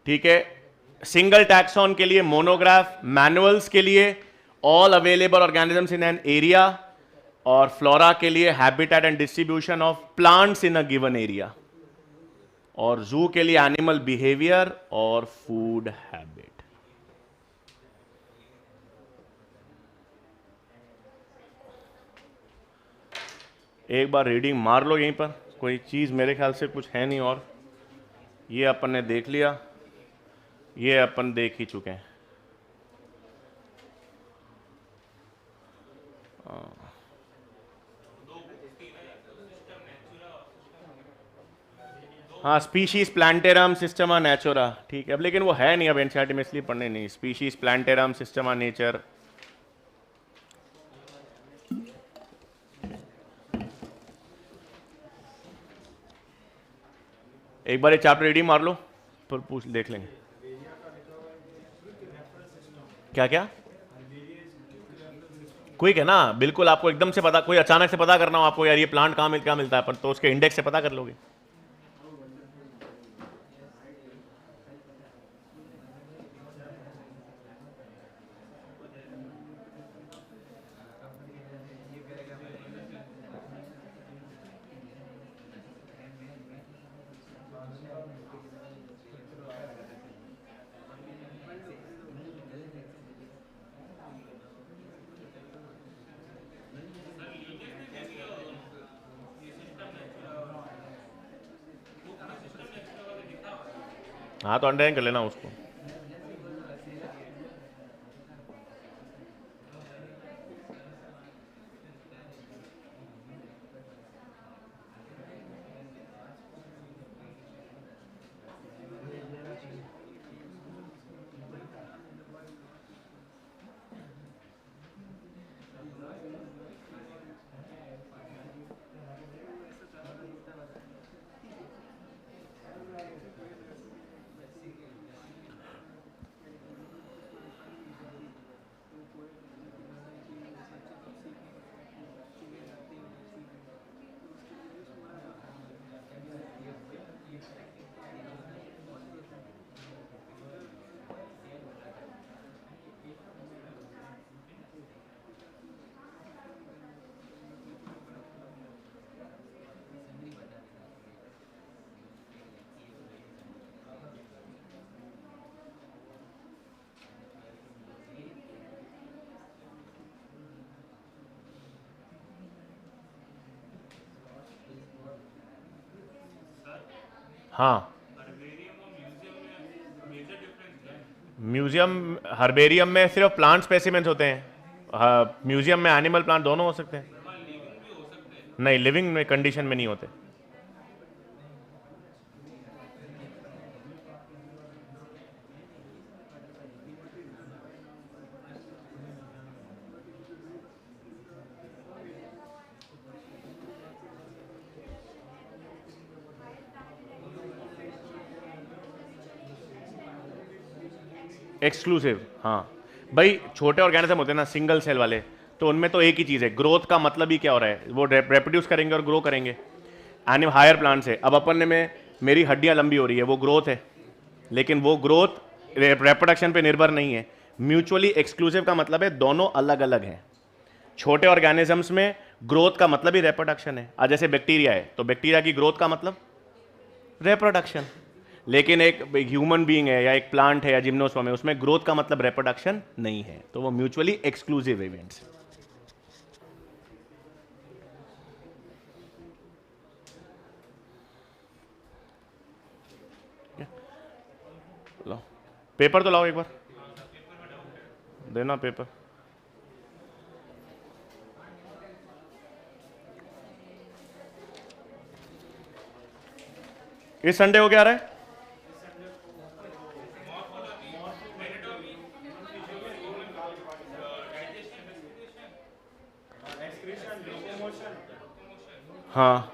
ठीक है। सिंगल टैक्सॉन के लिए मोनोग्राफ, मैनुअल्स के लिए all available organisms in an area, और फ्लोरा के लिए habitat and distribution of plants in a given area, और जू के लिए एनिमल बिहेवियर और फूड हैबिट। एक बार रीडिंग मार लो यहीं पर, कोई चीज मेरे ख्याल से कुछ है नहीं। और ये अपन ने देख लिया, ये अपन देख ही चुके हैं। हाँ, स्पीशीज प्लांटेरम सिस्टमा नेचुरा, ठीक है। अब लेकिन वो है नहीं अब एनसीईआरटी में, इसलिए पढ़ने नहीं। स्पीशीज प्लांटेरम सिस्टमा नेचर, एक बार ये चैप्टर रीडिंग मार लो, फिर पूछ देख लेंगे। क्या क्या क्विक है ना, बिल्कुल। आपको एकदम से पता, कोई अचानक से पता करना हो आपको, यार ये प्लांट कहाँ क्या मिलता है, पर तो उसके इंडेक्स से पता कर लोगे। हाँ तो अंडरलाइन कर लेना उसको। हाँ, म्यूजियम हर्बेरियम में सिर्फ प्लांट स्पेसिमेंट्स होते हैं, हाँ, म्यूजियम में एनिमल प्लांट दोनों हो सकते हैं। नहीं, लिविंग में कंडीशन में नहीं होते। एक्सक्लूसिव, हाँ भाई, छोटे ऑर्गेनिज्म होते हैं ना सिंगल सेल वाले, तो उनमें तो एक ही चीज़ है, ग्रोथ का मतलब ही क्या हो रहा है, वो रेप्रोड्यूस करेंगे और ग्रो करेंगे। एनिमल हायर प्लांट से, अब अपन में मेरी हड्डियाँ लंबी हो रही है, वो ग्रोथ है, लेकिन वो ग्रोथ रिप्रोडक्शन पे निर्भर नहीं है। म्यूचुअली एक्सक्लूसिव का मतलब है दोनों अलग अलग हैं। छोटे ऑर्गेनिजम्स में ग्रोथ का मतलब ही रिप्रोडक्शन है। आज जैसे बैक्टीरिया है, तो बैक्टीरिया की ग्रोथ का मतलब रिप्रोडक्शन, लेकिन एक ह्यूमन बीइंग है या एक प्लांट है या जिम्नोस्पर्म है, उसमें ग्रोथ का मतलब रिप्रोडक्शन नहीं है, तो वो म्यूचुअली एक्सक्लूसिव इवेंट्स। लाओ पेपर तो लाओ, एक बार देना पेपर। इस संडे को क्या आ रहा है? हाँ,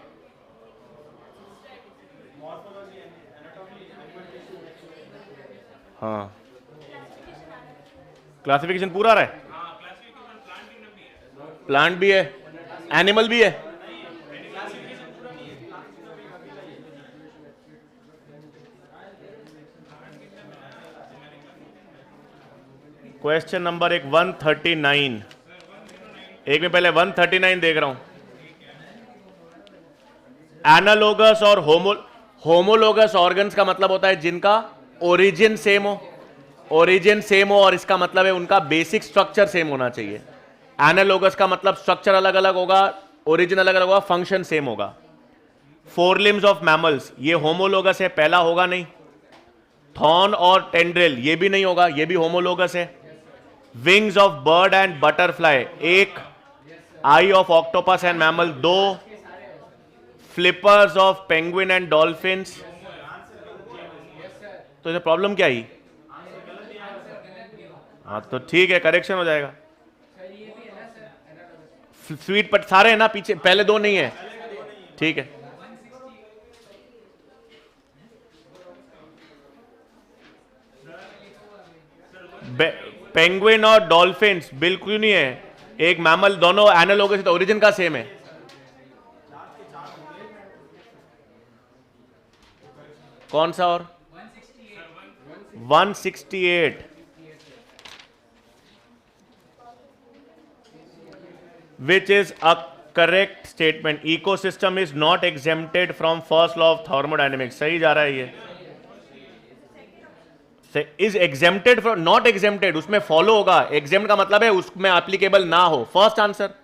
हाँ, क्लासिफिकेशन पूरा आ रहा है, प्लांट भी है, एनिमल भी है। क्वेश्चन नंबर 139, एक में पहले 139 देख रहा हूं। एनालोगस और होमोलोगस ऑर्गन्स का मतलब होता है जिनका ओरिजिन सेम हो, ओरिजिन सेम हो, और इसका मतलब है उनका बेसिक स्ट्रक्चर सेम होना चाहिए। एनालोगस का मतलब स्ट्रक्चर अलग अलग होगा, ओरिजिन अलग अलग होगा, फंक्शन सेम होगा। फोर लिम्स ऑफ मैमल्स, ये होमोलोगस है, पहला होगा नहीं। थॉर्न और टेंड्रिल, ये भी नहीं होगा, ये भी होमोलोगस है। Wings of bird and butterfly, एक। आई ऑफ ऑक्टोपस एंड मैमल, दो। Flippers of penguin and dolphins, तो इसे प्रॉब्लम क्या आई? हाँ तो ठीक है, करेक्शन हो जाएगा। स्वीट पट सारे है ना पीछे, पहले दो नहीं है, ठीक है। पेंगुइन और डॉल्फिन्स बिल्कुल नहीं है, एक मैमल, दोनों एनालॉगस है तो ओरिजिन का सेम है। कौन सा? और 168, which is a correct statement. Ecosystem is not exempted from first law of thermodynamics. सही जा रहा है ये। Is exempted from, not exempted, उसमें फॉलो होगा। एग्जेम्प्ट का मतलब है उसमें एप्लीकेबल ना हो। First answer,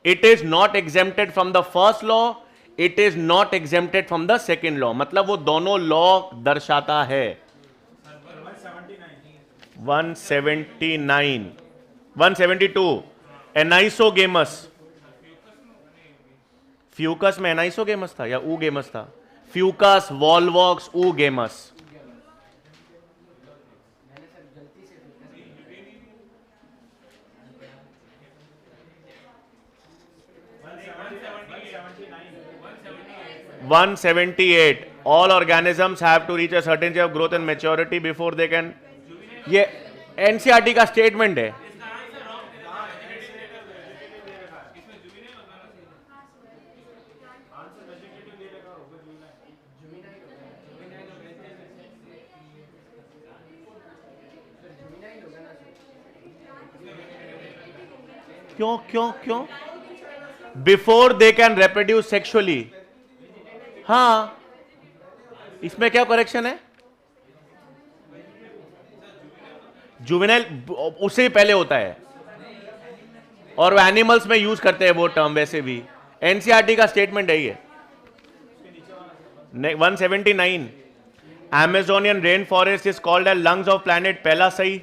it is not exempted from the first law, it is not exempted from the second law, मतलब वो दोनों लॉ दर्शाता है। 179, 172 एनाइसोगेमस। फ्यूकस में एनाइसोगेमस था या ऊगेमस था? Fucus, Volvox, oogamous. One 178 all organisms have to reach a certain stage of growth and maturity before they can, ये एनसीईआरटी का स्टेटमेंट है। क्यों क्यों क्यों? Before they can reproduce sexually. हाँ, इसमें क्या करेक्शन है? जुवेनाइल उससे पहले होता है, और वो एनिमल्स में यूज करते हैं वो टर्म वैसे भी। एनसीईआरटी का स्टेटमेंट है ये। 179 Amazonian rainforest is called as lungs of planet, पहला सही।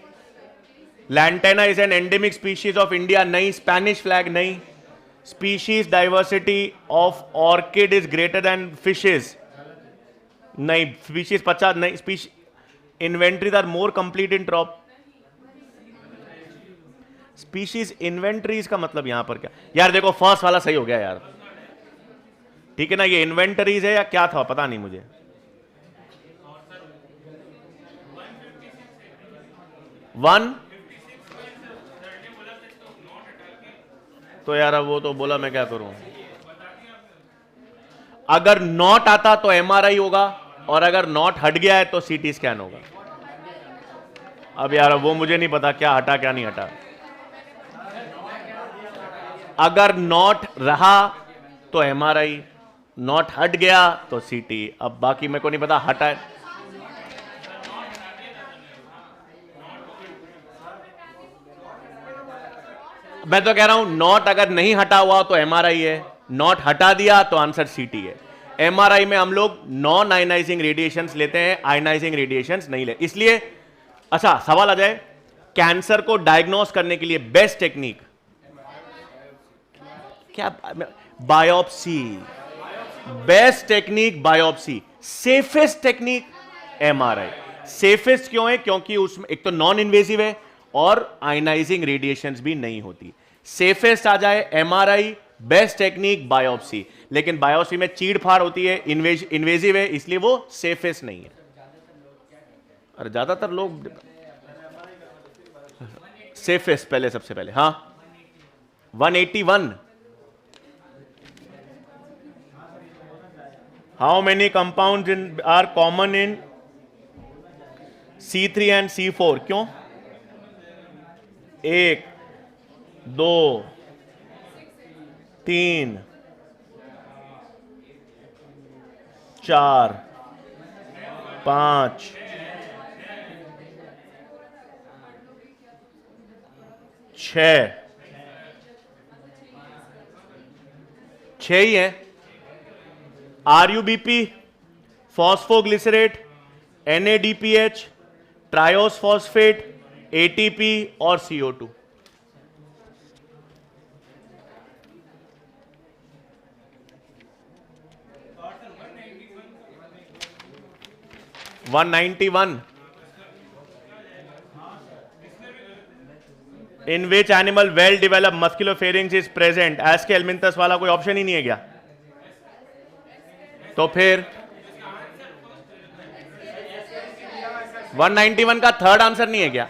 Lantana is an endemic species of India, नहीं। स्पेनिश फ्लैग, नहीं। Species diversity of orchid is greater than fishes, नहीं। स्पीशीज 50, नहीं। Species inventories are more complete in tropics. Species inventories का मतलब यहां पर क्या? यार देखो, फर्स्ट वाला सही हो गया यार, ठीक है ना। ये इन्वेंटरीज है या क्या था पता नहीं मुझे। वन तो यार अब वो तो बोला, मैं क्या करूं। अगर नॉट आता तो एमआरआई होगा, और अगर नॉट हट गया है तो सीटी स्कैन होगा। अब यार वो मुझे नहीं पता क्या हटा क्या नहीं हटा। अगर नॉट रहा तो एमआरआई, नॉट हट गया तो सीटी। अब बाकी मेरे को नहीं पता हटा है। मैं तो कह रहा हूं नॉट अगर नहीं हटा हुआ तो एमआरआई है, नॉट हटा दिया तो आंसर सीटी है। एमआरआई में हम लोग नॉन आयनाइजिंग रेडिएशंस लेते हैं, आयनाइजिंग रेडिएशंस नहीं लेते। इसलिए अच्छा सवाल आ जाए, कैंसर को डायग्नोस करने के लिए बेस्ट टेक्निक क्या? Biopsy. Best technique biopsy, safest technique MRI. Safest क्यों है? क्योंकि उसमें एक तो नॉन इन्वेजिव है और आयनाइजिंग रेडिएशंस भी नहीं होती। सेफेस्ट आ जाए एमआरआई, बेस्ट टेक्निक बायोप्सी। लेकिन बायोप्सी में चीड़ फाड़ होती है, इन्वेजिव है, इसलिए वो सेफेस्ट नहीं है। और ज्यादातर लोग सेफेस्ट पहले, सबसे पहले। हाँ 181 how many compounds in are common in C3 and C4? क्यों? 1 2 3 4 5 6 ही है। RUBP, phosphoglycerate, NADPH, triose phosphate, ATP और CO2। One 191 in which animal well develop musculopharynx is present? Aschelminthes वाला कोई ऑप्शन ही नहीं है क्या? तो फिर 191 का थर्ड आंसर नहीं है क्या?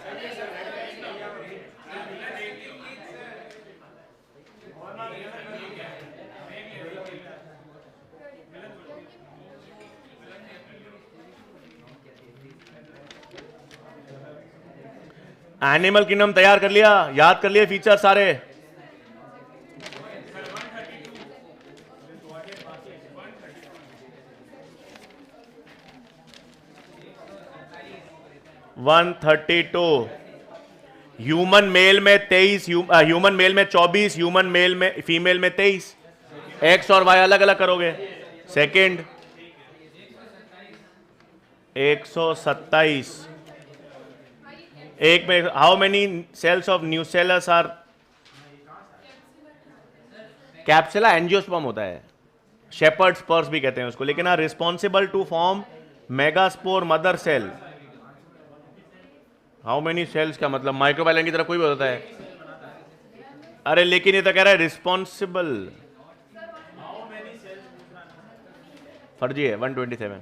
एनिमल किंगडम तैयार कर लिया, याद कर लिए फीचर सारे। वन 132 ह्यूमन मेल में 23, ह्यूमन मेल में 24, ह्यूमन मेल में फीमेल में 23। एक्स और वाई अलग अलग करोगे। सेकंड 127 एक में how many cells of nucellus are, कैप्सुला एंजियोस्पर्म होता है, शेपर्ड स्पर्स भी कहते हैं उसको, लेकिन are responsible to form megaspore mother cell. How many cells का मतलब माइक्रोबायलम की तरह कोई भी होता है। अरे लेकिन ये तो कह रहा है रिस्पॉन्सिबल, फर्जी है। 127।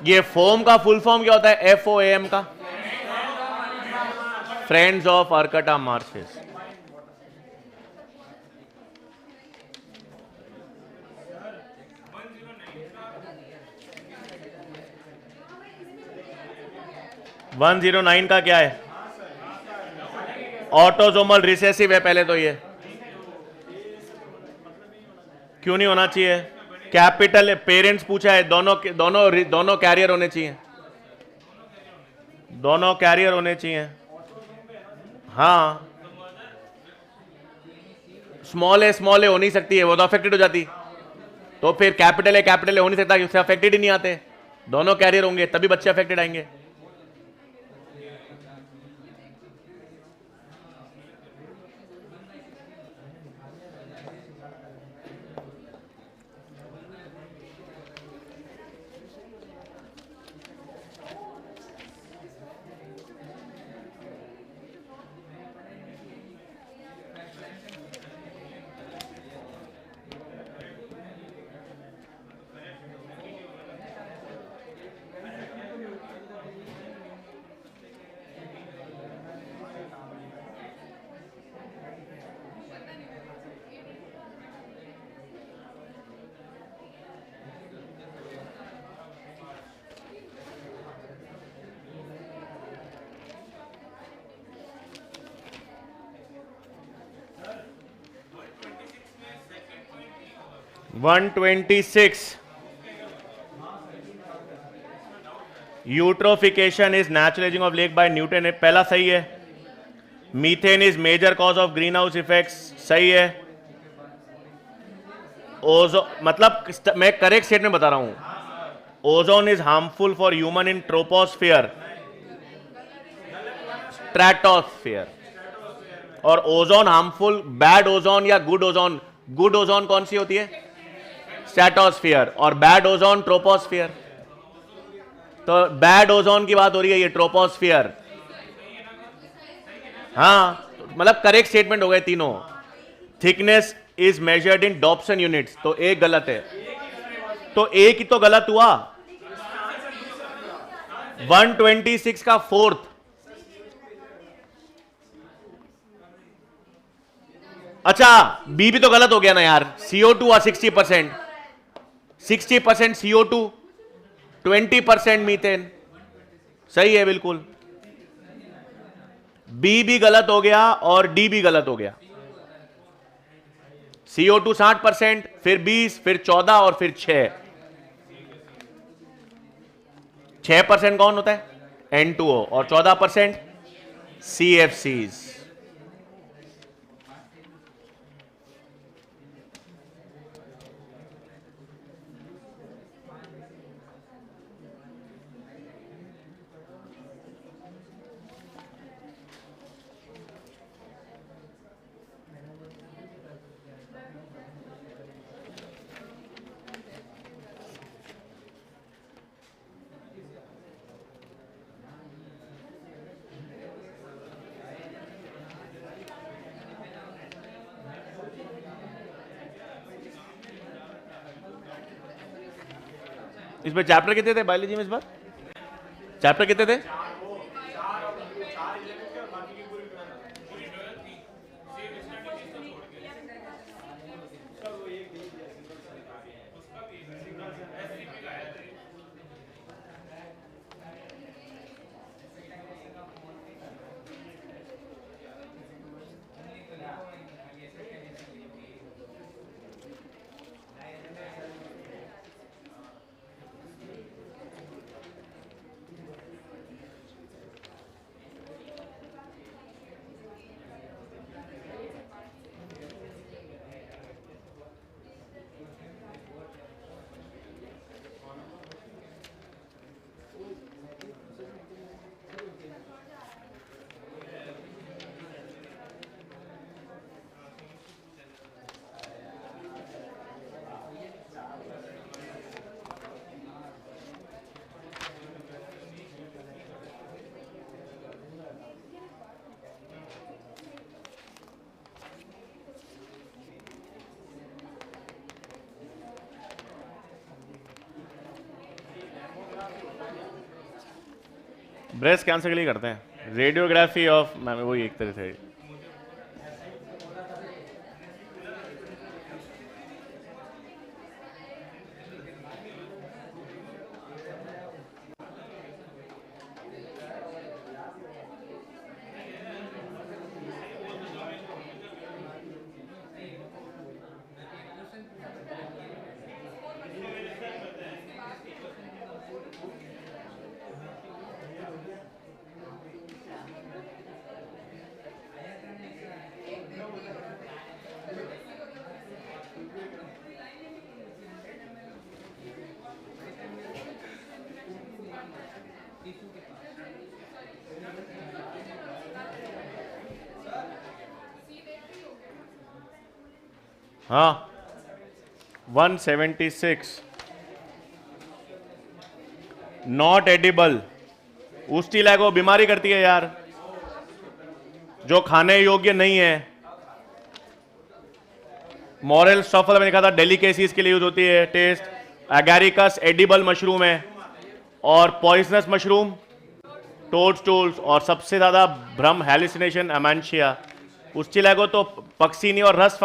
ये फोम का फुल फॉर्म क्या होता है? FOAM का, फ्रेंड्स ऑफ अर्कटा मार्सेस। वन 109 का क्या है? ऑटोजोमल रिसेसिव है पहले तो। ये क्यों नहीं होना चाहिए? कैपिटल पेरेंट्स पूछा है, दोनों दोनों दोनों कैरियर होने चाहिए, दोनों कैरियर होने चाहिए। हाँ, स्मॉल ए हो नहीं सकती है, वो तो अफेक्टेड हो जाती। तो फिर कैपिटल ए हो नहीं सकता, उससे अफेक्टेड ही नहीं आते। दोनों कैरियर होंगे तभी बच्चे अफेक्टेड आएंगे। One 126 eutrophication is natural ageing of lake by Newton. पहला सही है। Methane is major cause of green house effects, सही है। ओजो मतलब मैं करेक्ट स्टेटमेंट बता रहा हूं। Ozone is harmful for human in troposphere, stratosphere. और ओजोन हार्मफुल, बैड ओजोन या गुड ओजोन? गुड ओजोन कौन सी होती है? स्ट्रेटोस्फियर। और बैड ओजोन ट्रोपोस्फियर। तो बैड ओजोन की बात हो रही है, ये ट्रोपोस्फियर। हाँ, मतलब करेक्ट स्टेटमेंट हो गए तीनों। Thickness is measured in Dobson units, तो एक गलत है। तो एक ही तो गलत हुआ। 126 का फोर्थ। अच्छा, बी भी तो गलत हो गया ना यार। CO2 और 60%, 60% CO2, 20% मीथेन। सही है बिल्कुल। बी भी गलत हो गया और डी भी गलत हो गया। CO2 60%, फिर 20, फिर 14 और फिर 6। 6% कौन होता है? N2O। और 14% CFCs। इसमें चैप्टर कितने थे बायोलॉजी में इस बार? चैप्टर कितने थे? ब्रेस्ट कैंसर के लिए करते हैं रेडियोग्राफी ऑफ मैम, वही एक तरह से। हाँ 176 नॉट एडिबल। उस्टिलैगो बीमारी करती है यार, जो खाने योग्य नहीं है। मॉरल स्टॉफल मैंने कहा था डेलिकेसीज के लिए यूज होती है। टेस्ट एगैरिकस एडिबल मशरूम है, और पॉइजनस मशरूम टोडस्टूल्स, और सबसे ज्यादा भ्रम हैलुसिनेशन अमेंशिया। उस्टिलैगो तो पक्सीनी और रस्ट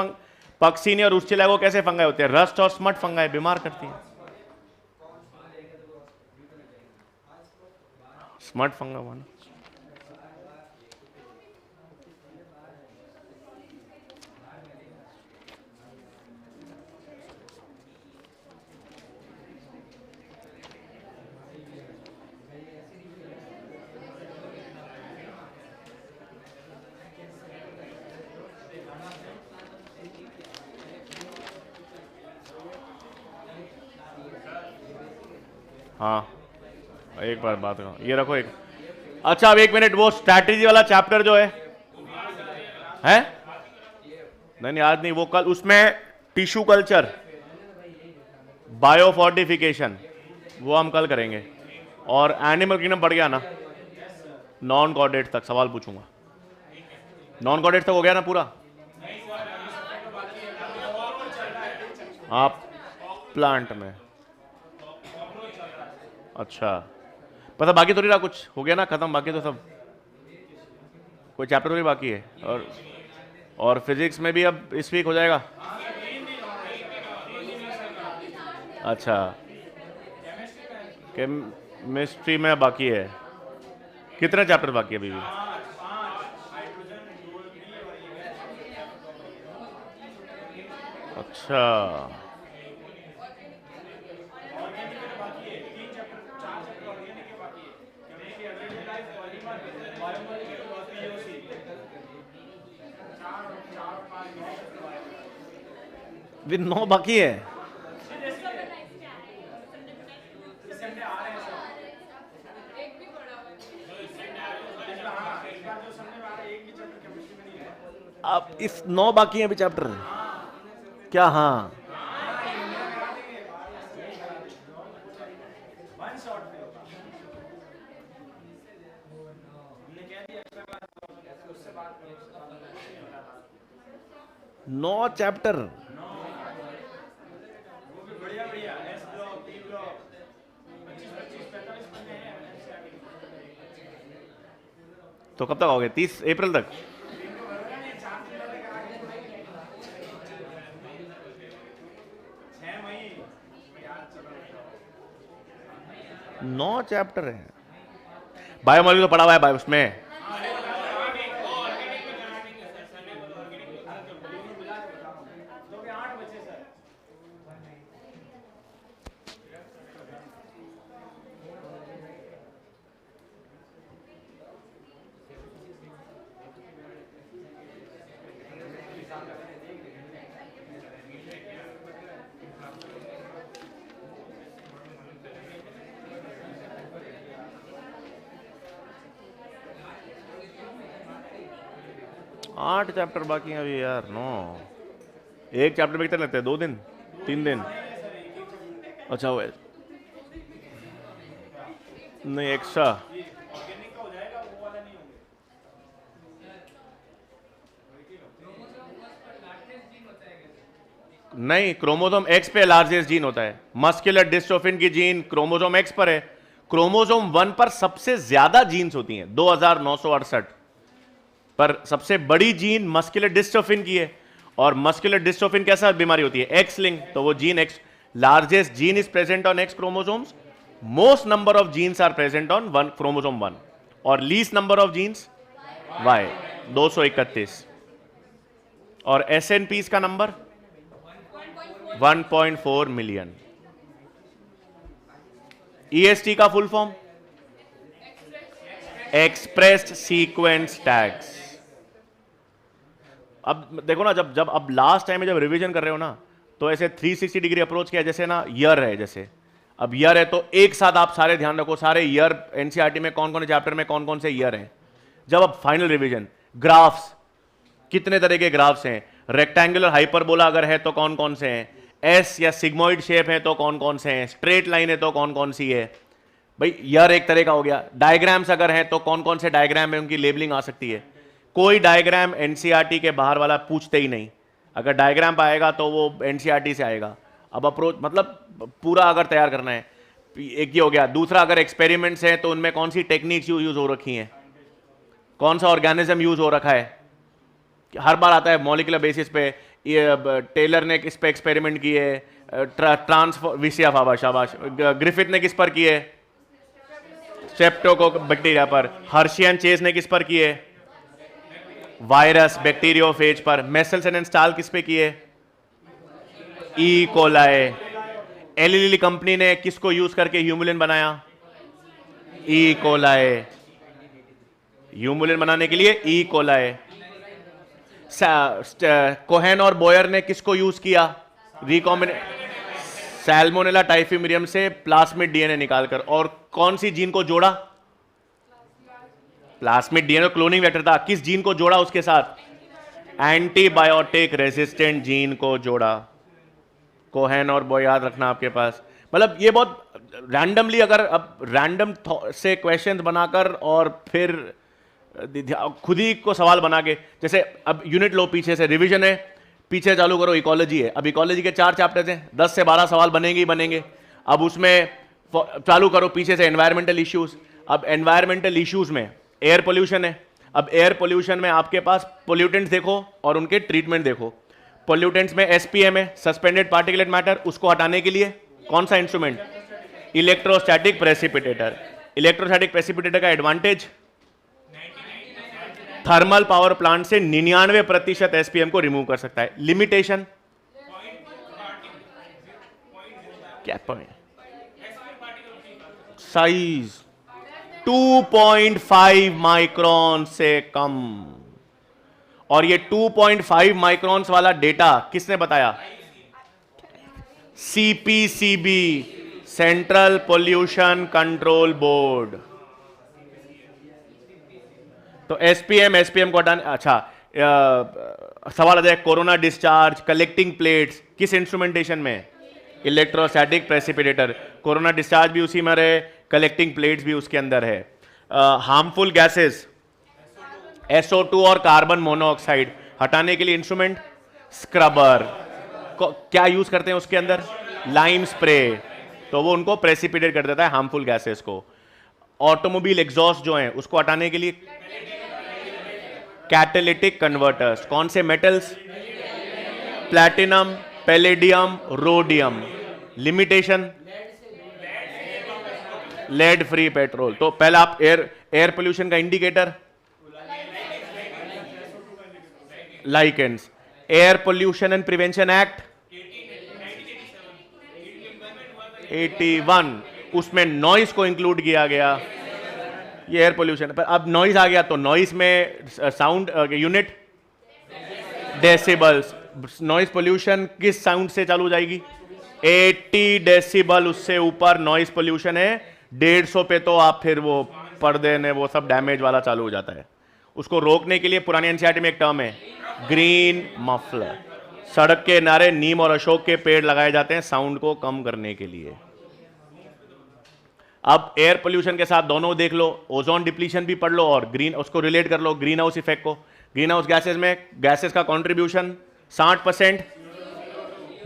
पक्सीनी और उस्टिलैगो कैसे फंगाई होते हैं? रस्ट और स्मट फंगाई बीमार करती है। स्मट फंगा हुआ ना। हाँ एक बार बात करो, ये रखो एक। अच्छा अब एक मिनट, वो स्ट्रैटेजी वाला चैप्टर जो है नहीं आज नहीं, वो कल उसमें टिश्यू कल्चर बायोफोर्टिफिकेशन वो हम कल करेंगे। और एनिमल किंगडम पढ़ गया ना, नॉन कॉर्डेट तक सवाल पूछूंगा। नॉन कॉर्डेट तक हो गया ना पूरा? आप प्लांट में अच्छा पता, बाकी तो नहीं रहा कुछ, हो गया ना खत्म, बाकी तो सब कोई चैप्टर भी बाकी है। और फिजिक्स में भी अब इस वीक हो जाएगा। अच्छा केमिस्ट्री में बाकी है, कितने चैप्टर बाकी है अभी भी? अच्छा विद 9 बाकी है। अब इस 9 बाकी है अभी चैप्टर क्या? हाँ नौ चैप्टर। तो कब तक आओगे? 30 अप्रैल तक? नौ चैप्टर है। बायोमोलिक्यूल तो पढ़ा हुआ है भाई उसमें। आठ चैप्टर बाकी हैं अभी यार। 9 एक चैप्टर में कितने लगते हैं? 2 दिन 3 दिन? अच्छा वो नहीं एक्स्ट्रा नहीं, क्रोमोसोम एक्स पे लार्जेस्ट जीन होता है। मस्कुलर डिस्ट्रोफिन की जीन क्रोमोसोम एक्स पर है, क्रोमोसोम 1 पर सबसे ज्यादा जीन्स होती हैं 2968, पर सबसे बड़ी जीन मस्कुलर डिस्ट्रोफिन की है। और मस्कुलर डिस्ट्रोफिन कैसा बीमारी होती है? एक्स लिंक, तो वो gene X, largest gene is present on X chromosomes, most number of genes are present on one chromosome 1, और least number of genes Y 231। और एसएनपीस का नंबर 1.4 मिलियन। ईएसटी का full form expressed sequence tags. अब देखो ना, जब अब लास्ट टाइम में जब रिवीजन कर रहे हो ना, तो ऐसे 360 डिग्री अप्रोच किया, जैसे ना ईयर है, जैसे अब ईयर है तो एक साथ आप सारे ध्यान रखो, सारे ईयर एनसीईआरटी में कौन कौन से चैप्टर में कौन कौन से ईयर हैं। जब अब फाइनल रिवीजन, ग्राफ्स, कितने तरह के ग्राफ्स हैं, रेक्टेंगुलर हाइपरबोला अगर है तो कौन कौन से हैं, एस या सिग्मोइड शेप है तो कौन कौन से हैं, स्ट्रेट लाइन है तो कौन कौन सी है। भाई ईयर एक तरह का हो गया, डायग्राम्स अगर हैं तो कौन कौन से डायग्राम है, उनकी लेबलिंग आ सकती है। कोई डायग्राम एनसीईआरटी के बाहर वाला पूछते ही नहीं, अगर डायग्राम पाएगा तो वो एनसीईआरटी से आएगा। अब अप्रोच मतलब पूरा अगर तैयार करना है, एक ये हो गया। दूसरा, अगर एक्सपेरिमेंट्स हैं तो उनमें कौन सी टेक्निक्स यूज हो रखी हैं, कौन सा ऑर्गेनिज्म यूज हो रखा है। हर बार आता है मॉलिक्यूलर बेसिस पे, ये टेलर ने किस पे एक्सपेरिमेंट किए, शाबाश, ग्रिफिथ ने किस पर किए, स्ट्रेप्टोकोक बैक्टीरिया पर, हर्शियन चेज ने किस पर किए, वायरस बैक्टीरियोफेज पर, मेसल्स एंड स्टाल किस पे किए, E coli. Eli Lilly company ने किसको यूज करके ह्यूमुलिन बनाया, ई कोलाई, ह्यूमुलिन बनाने के लिए ई कोलाई। कोहेन और बोयर ने किसको यूज किया, सैल्मोनेला टाइफिमिरियम से प्लास्मिड डीएनए निकालकर, और कौन सी जीन को जोड़ा, प्लास्मिड डीएनए क्लोनिंग वेक्टर था, किस जीन को जोड़ा उसके साथ, एंटीबायोटिक रेजिस्टेंट जीन को जोड़ा। कोहेन और बॉय याद रखना आपके पास। मतलब ये बहुत रैंडमली, अगर अब रैंडम से क्वेश्चंस बनाकर और फिर खुद ही को सवाल बना के, जैसे अब यूनिट लो, पीछे से रिवीजन है, पीछे चालू करो, इकोलॉजी है, अब इकोलॉजी के 4 चैप्टर्स हैं, 10 से 12 सवाल बनेंगे ही बनेंगे। अब उसमें चालू करो पीछे से एनवायरमेंटल इश्यूज। अब एनवायरमेंटल इश्यूज में एयर पोल्यूशन है, अब एयर पोल्यूशन में आपके पास पोल्यूटेंट्स देखो और उनके ट्रीटमेंट देखो। पोल्यूटेंट्स में एसपीएम है, सस्पेंडेड पार्टिकुलेट मैटर, उसको हटाने के लिए कौन सा instrument, electrostatic precipitator. Electrostatic precipitator का एडवांटेज, थर्मल पावर प्लांट से 99% एसपीएम को रिमूव कर सकता है। लिमिटेशन क्या पॉइंट, साइज 2.5 माइक्रोन से कम, और ये 2.5 माइक्रोन्स वाला डेटा किसने बताया, CPCB, central pollution control board. तो एसपीएम को हटाने, अच्छा सवाल आ जाए, कोरोना डिस्चार्ज, कलेक्टिंग प्लेट्स किस इंस्ट्रूमेंटेशन में, इलेक्ट्रोस्टैटिक प्रेसिपिटेटर। कोरोना डिस्चार्ज भी उसी में रहे, कलेक्टिंग प्लेट्स भी उसके अंदर है। हार्मफुल गैसेस SO2 और कार्बन मोनोऑक्साइड हटाने के लिए इंस्ट्रूमेंट, स्क्रबर। क्या यूज करते हैं उसके अंदर, लाइम स्प्रे, तो वो उनको प्रेसिपिटेट कर देता है हार्मफुल गैसेस को। ऑटोमोबाइल एग्जॉस्ट जो है उसको हटाने के लिए कैटालिटिक कन्वर्टर्स। कौन से metals, platinum, palladium, rhodium. Limitation, lead free petrol. तो पहला आप एयर पोल्यूशन का indicator, lichens. Air pollution and prevention act 81, उसमें नॉइस को इंक्लूड किया गया। ये एयर पोल्यूशन पर, अब नॉइस आ गया तो नॉइस में sound unit decibels. Noise pollution किस साउंड से चालू हो जाएगी, 80 डेसिबल, उससे ऊपर नॉइस पोल्यूशन है। 150 पे तो आप फिर वो पर्दे ने वो सब डैमेज वाला चालू हो जाता है। उसको रोकने के लिए पुरानी एनसीईआरटी में एक टर्म है, ग्रीन मफलर। सड़क के किनारे नीम और अशोक के पेड़ लगाए जाते हैं साउंड को कम करने के लिए। अब एयर पोल्यूशन के साथ दोनों देख लो, ओजोन डिप्लीशन भी पढ़ लो और ग्रीन, उसको रिलेट कर लो ग्रीन हाउस इफेक्ट को। ग्रीन हाउस गैसेस में गैसेस का contribution 60%,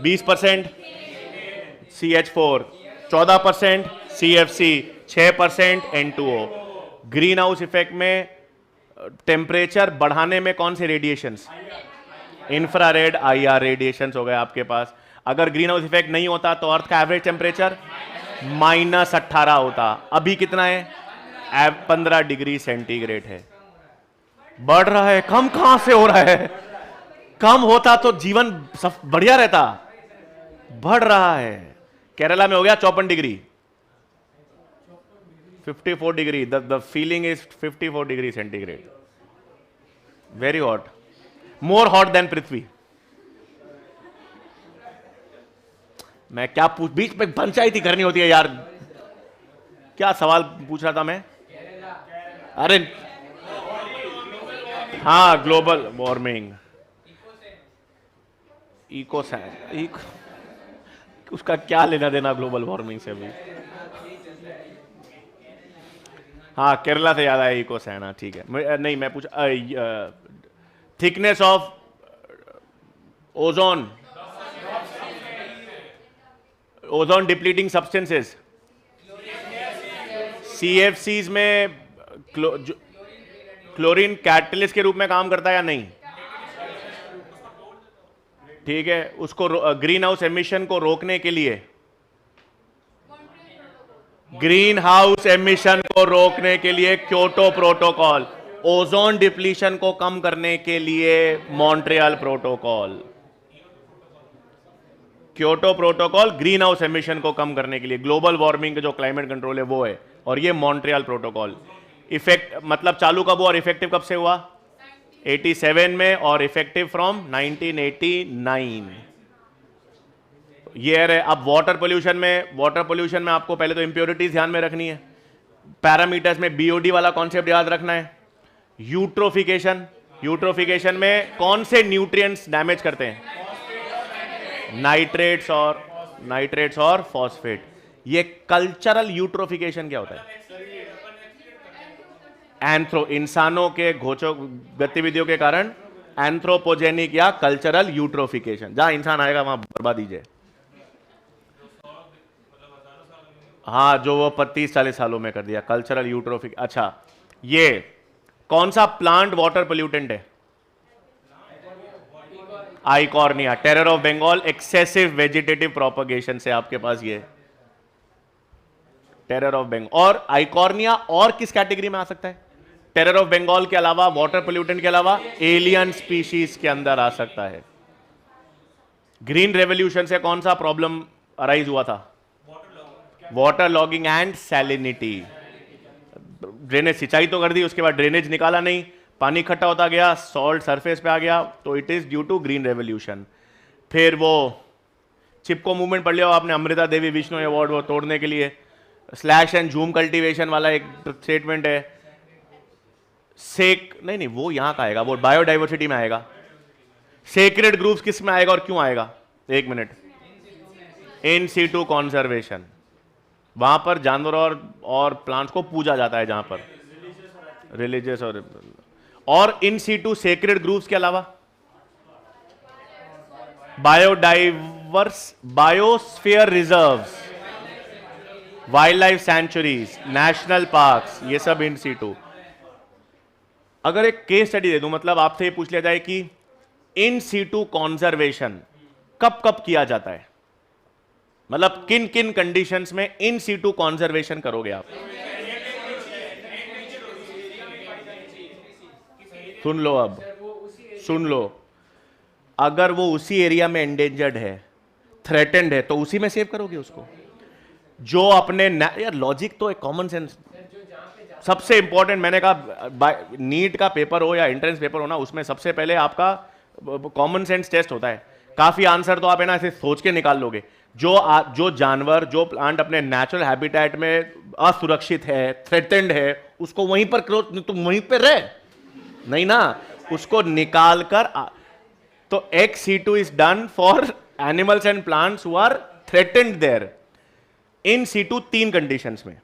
20% CH4, 14% CFC, 6% N2O। Green house effect में टेम्परेचर बढ़ाने में कौन से रेडिएशंस? इंफ्रारेड IR रेडिएशंस हो गए आपके पास। अगर ग्रीन हाउस इफेक्ट नहीं होता तो अर्थ का एवरेज टेम्परेचर -18 होता। अभी कितना है? 15 डिग्री सेंटीग्रेड है। बढ़ रहा है, कम कहां से हो रहा है? कम होता तो जीवन बढ़िया रहता, बढ़ रहा है। केरला में हो गया 54 degree, 54 degree, the feeling is 54 degree centigrade, very hot, more hot than पृथ्वी। मैं क्या बीच में पंचायती करनी होती है यार। क्या सवाल पूछ रहा था मैं? अरे हाँ, ग्लोबल वार्मिंग, उसका क्या लेना देना ग्लोबल वार्मिंग से भी? हाँ, केरला से याद आया इकोसैन। ठीक है, नहीं मैं पूछ, thickness of ozone, ozone depleting substances, CFCs में क्लोरीन कैटलिस्ट के रूप में काम करता है या नहीं? ठीक है, उसको ग्रीन हाउस एमिशन को रोकने के लिए, ग्रीन हाउस एमिशन को रोकने के लिए क्योटो प्रोटोकॉल, ओजोन डिप्लीशन को कम करने के लिए Montreal protocol. Kyoto protocol green house emission को कम करने के लिए, ग्लोबल वार्मिंग का जो क्लाइमेट कंट्रोल है वो है, और ये मॉन्ट्रियल प्रोटोकॉल। इफेक्ट मतलब चालू कब हुआ और इफेक्टिव कब से हुआ? 87 में, और इफेक्टिव फ्रॉम 1989। ये है। अब वाटर पोल्यूशन में आपको पहले तो इंप्योरिटीज ध्यान में रखनी है। पैरामीटर्स में BOD वाला कॉन्सेप्ट याद रखना है। यूट्रोफिकेशन में कौन से न्यूट्रिएंट्स डैमेज करते हैं? नाइट्रेट्स और फॉस्फेट। ये कल्चरल यूट्रोफिकेशन क्या होता है? इंसानों के घोचो गतिविधियों के कारण एंथ्रोपोजेनिक या कल्चरल यूट्रोफिकेशन। जहां इंसान आएगा वहां बर्बादी है। हाँ, जो वो 35-40 सालों में कर दिया, कल्चरल यूट्रोफिक। अच्छा, ये कौन सा प्लांट वाटर पोल्यूटेंट है? Eichhornia, terror of Bengal, excessive vegetative propagation से आपके पास ये टेरर ऑफ बंगाल। और आइकॉर्निया और किस कैटेगरी में आ सकता है? टेरर ऑफ बंगाल के अलावा, वाटर पोल्यूटेंट के अलावा एलियन स्पीशीज के अंदर आ सकता है। ग्रीन रेवोल्यूशन से कौन सा प्रॉब्लम अराइज हुआ था? Water logging and salinity. Drainage, सिंचाई तो कर दी, उसके बाद ड्रेनेज निकाला नहीं, पानी इकट्ठा होता गया, सॉल्ट सरफेस पे आ गया, तो it is due to green revolution. फिर वो चिपको मूवमेंट पढ़ लिया आपने, अमृता देवी विष्णु अवार्ड वो तोड़ने के लिए। स्लैश एंड जूम कल्टीवेशन वाला एक स्टेटमेंट है। नहीं, वो यहां का आएगा, वो बायोडाइवर्सिटी में आएगा। सेक्रेड ग्रुप्स किस में आएगा और क्यों आएगा? एक मिनट, इन सीटू कॉन्जर्वेशन, वहां पर जानवर और प्लांट्स को पूजा जाता है, जहां पर रिलीजियस और इन सीटू सेक्रेड ग्रुप्स के अलावा biosphere reserves, wild life sanctuaries, national parks, ये सब इन सीटू। अगर एक केस स्टडी दे दूं, मतलब आपसे ये पूछ लिया जाए कि इन सीटू कॉन्जर्वेशन कब कब किया जाता है, मतलब किन किन कंडीशंस में इन सीटू कॉन्जर्वेशन करोगे आप? सुन लो, अब सुन लो, अगर वो उसी एरिया में एंडेंजर्ड है, थ्रेटेंड है, तो उसी में सेव करोगे उसको। जो अपने यार लॉजिक तो एक कॉमन सेंस सबसे इंपॉर्टेंट। मैंने कहा नीट का पेपर हो या एंट्रेंस पेपर हो ना, उसमें सबसे पहले आपका कॉमन सेंस टेस्ट होता है। काफी आंसर तो आप है ना ऐसे सोच के निकाल लोगे। जो जानवर, जो प्लांट अपने नेचुरल हैबिटेट में असुरक्षित है, थ्रेटेंड है, उसको वहीं पर तुम वहीं पर रह नहीं ना, उसको निकाल कर तो XC2 is done for animals and plants who are threatened there. In situ 3 conditions में,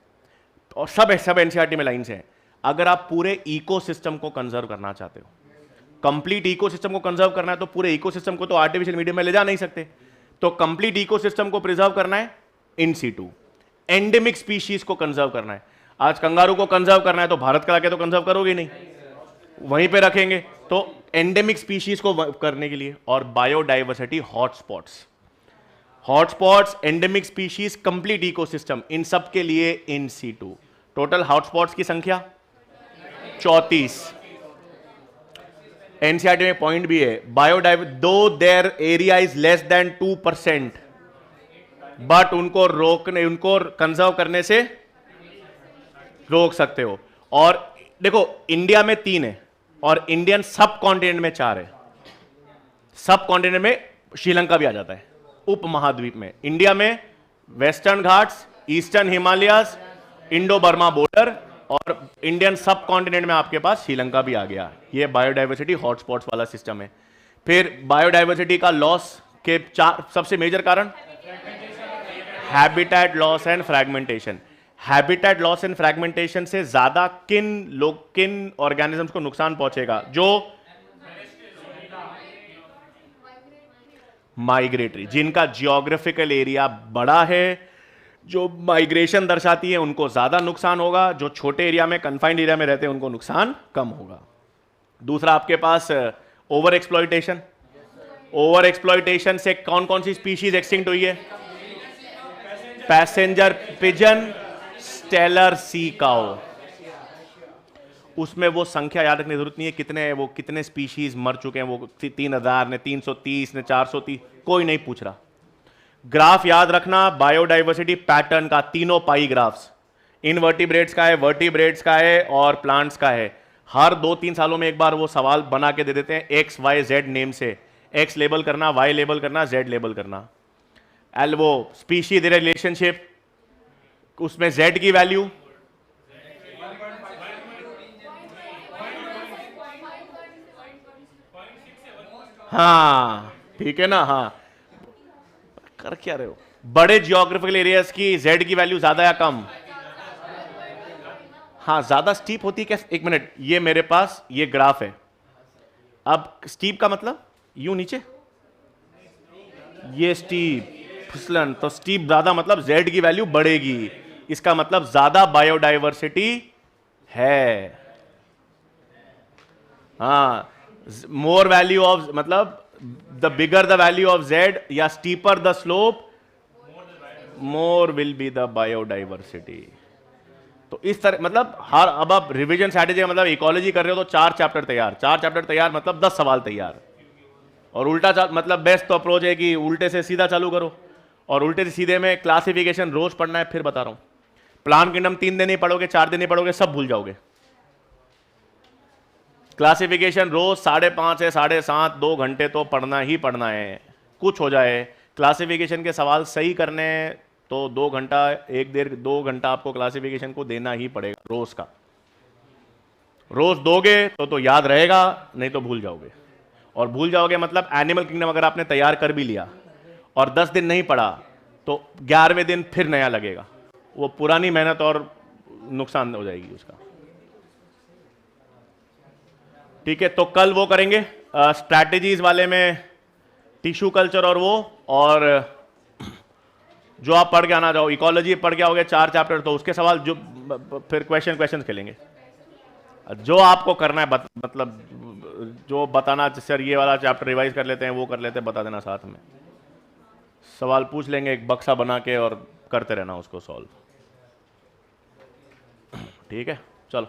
और सब एनसीईआरटी में लाइंस हैं। अगर आप पूरे इकोसिस्टम को कंजर्व करना चाहते हो, कंप्लीट इकोसिस्टम को कंजर्व करना है, तो पूरे इकोसिस्टम को तो आर्टिफिशियल मीडियम में ले जा नहीं सकते, तो कंप्लीट इकोसिस्टम को प्रिजर्व करना है इन सीटू। एंडेमिक स्पीशीज को कंजर्व करना है। आज कंगारू को कंजर्व करना है तो भारत का लाके तो कंजर्व करोगे नहीं, वहीं पे रखेंगे। तो एंडेमिक स्पीशीज को करने के लिए, और biodiversity hotspots, hotspots, endemic species, complete ecosystem, इन सब के लिए इन सीटू। टोटल हॉटस्पॉट्स की संख्या 34। एनसीईआरटी में पॉइंट भी है, दो their area is less than 2%, but उनको रोकने, उनको कंजर्व करने से रोक सकते हो। और देखो इंडिया में 3 है और इंडियन सब कॉन्टिनेंट में 4 है। सब कॉन्टिनेंट में श्रीलंका भी आ जाता है, उप महाद्वीप में। इंडिया में western Ghats, eastern Himalayas, Indo Burma border, और इंडियन सब कॉन्टिनेंट में आपके पास श्रीलंका भी आ गया। ये बायोडाइवर्सिटी हॉटस्पॉट्स वाला सिस्टम है। फिर बायोडाइवर्सिटी का लॉस के 4 सबसे मेजर कारण, habitat loss and fragmentation. Habitat loss and fragmentation से ज्यादा किन ऑर्गेनिजम्स को नुकसान पहुंचेगा? जो माइग्रेटरी, जिनका जियोग्राफिकल एरिया बड़ा है, जो माइग्रेशन दर्शाती है, उनको ज्यादा नुकसान होगा। जो छोटे एरिया में, कन्फाइंड एरिया में रहते हैं, उनको नुकसान कम होगा। दूसरा आपके पास ओवर एक्सप्लॉइटेशन। ओवर एक्सप्लॉइटेशन से कौन कौन सी स्पीशीज एक्सटिंक्ट हुई है? Passenger pigeon, Steller sea cow. उसमें वो संख्या याद रखने की जरूरत नहीं है कितने है, वो कितने स्पीशीज मर चुके हैं, वो 3000 ने, 330 ने, 430, कोई नहीं पूछ रहा। ग्राफ याद रखना बायोडाइवर्सिटी पैटर्न का, तीनों पाई ग्राफ्स, इनवर्टिब्रेट्स का है, वर्टिब्रेट्स का है और प्लांट्स का है। हर 2-3 सालों में एक बार वो सवाल बना के दे देते हैं, एक्स वाई जेड नेम से। एक्स लेबल करना, वाई लेबल करना, जेड लेबल करना। वो स्पीशीज रिलेशनशिप, उसमें जेड की वैल्यू, हाँ ठीक है ना, हाँ कर क्या रहे हो? बड़े जियोग्राफिकल एरियाज की जेड की वैल्यू ज्यादा या कम? हाँ ज्यादा स्टीप होती है क्या? एक मिनट, ये मेरे पास ये ग्राफ है। अब स्टीप का मतलब यूं नीचे, ये स्टीप फिसलन, तो स्टीप ज्यादा मतलब जेड की वैल्यू बढ़ेगी। इसका मतलब ज्यादा बायोडाइवर्सिटी है। हाँ, मोर वैल्यू ऑफ, मतलब the bigger the value of Z या steeper the slope, more will be the biodiversity. तो इस तरह मतलब हर, अब आप रिवीजन स्ट्रैटेजी मतलब इकोलॉजी कर रहे हो तो 4 चैप्टर तैयार, 4 चैप्टर तैयार मतलब 10 सवाल तैयार। और उल्टा मतलब बेस्ट तो अप्रोच है कि उल्टे से सीधा चालू करो, और उल्टे से सीधे में क्लासिफिकेशन रोज पढ़ना है। फिर बता रहा हूं, प्लांट किंगडम 3 दिन नहीं पढ़ोगे, 4 दिन नहीं पढ़ोगे, सब भूल जाओगे। क्लासिफिकेशन रोज 5:30 से 7:30 2 घंटे तो पढ़ना ही पढ़ना है, कुछ हो जाए। क्लासिफिकेशन के सवाल सही करने तो 2 घंटा, 1-1.5-2 घंटा आपको क्लासिफिकेशन को देना ही पड़ेगा रोज का। रोज दोगे तो याद रहेगा, नहीं तो भूल जाओगे। और भूल जाओगे मतलब एनिमल किंगडम अगर आपने तैयार कर भी लिया और 10 दिन नहीं पढ़ा तो 11वें दिन फिर नया लगेगा, वो पुरानी मेहनत और नुकसान हो जाएगी उसका। ठीक है, तो कल वो करेंगे स्ट्रैटेजीज वाले में, टिश्यू कल्चर और वो, और जो आप पढ़ के आना जाओ, इकोलॉजी पढ़ के आओगे 4 चैप्टर, तो उसके सवाल जो फिर क्वेश्चन खेलेंगे। जो आपको करना है मतलब जो बताना, सर ये वाला चैप्टर रिवाइज कर लेते हैं, वो कर लेते हैं, बता देना साथ में। सवाल पूछ लेंगे एक बक्सा बना के और करते रहना उसको सॉल्व। ठीक है, चलो।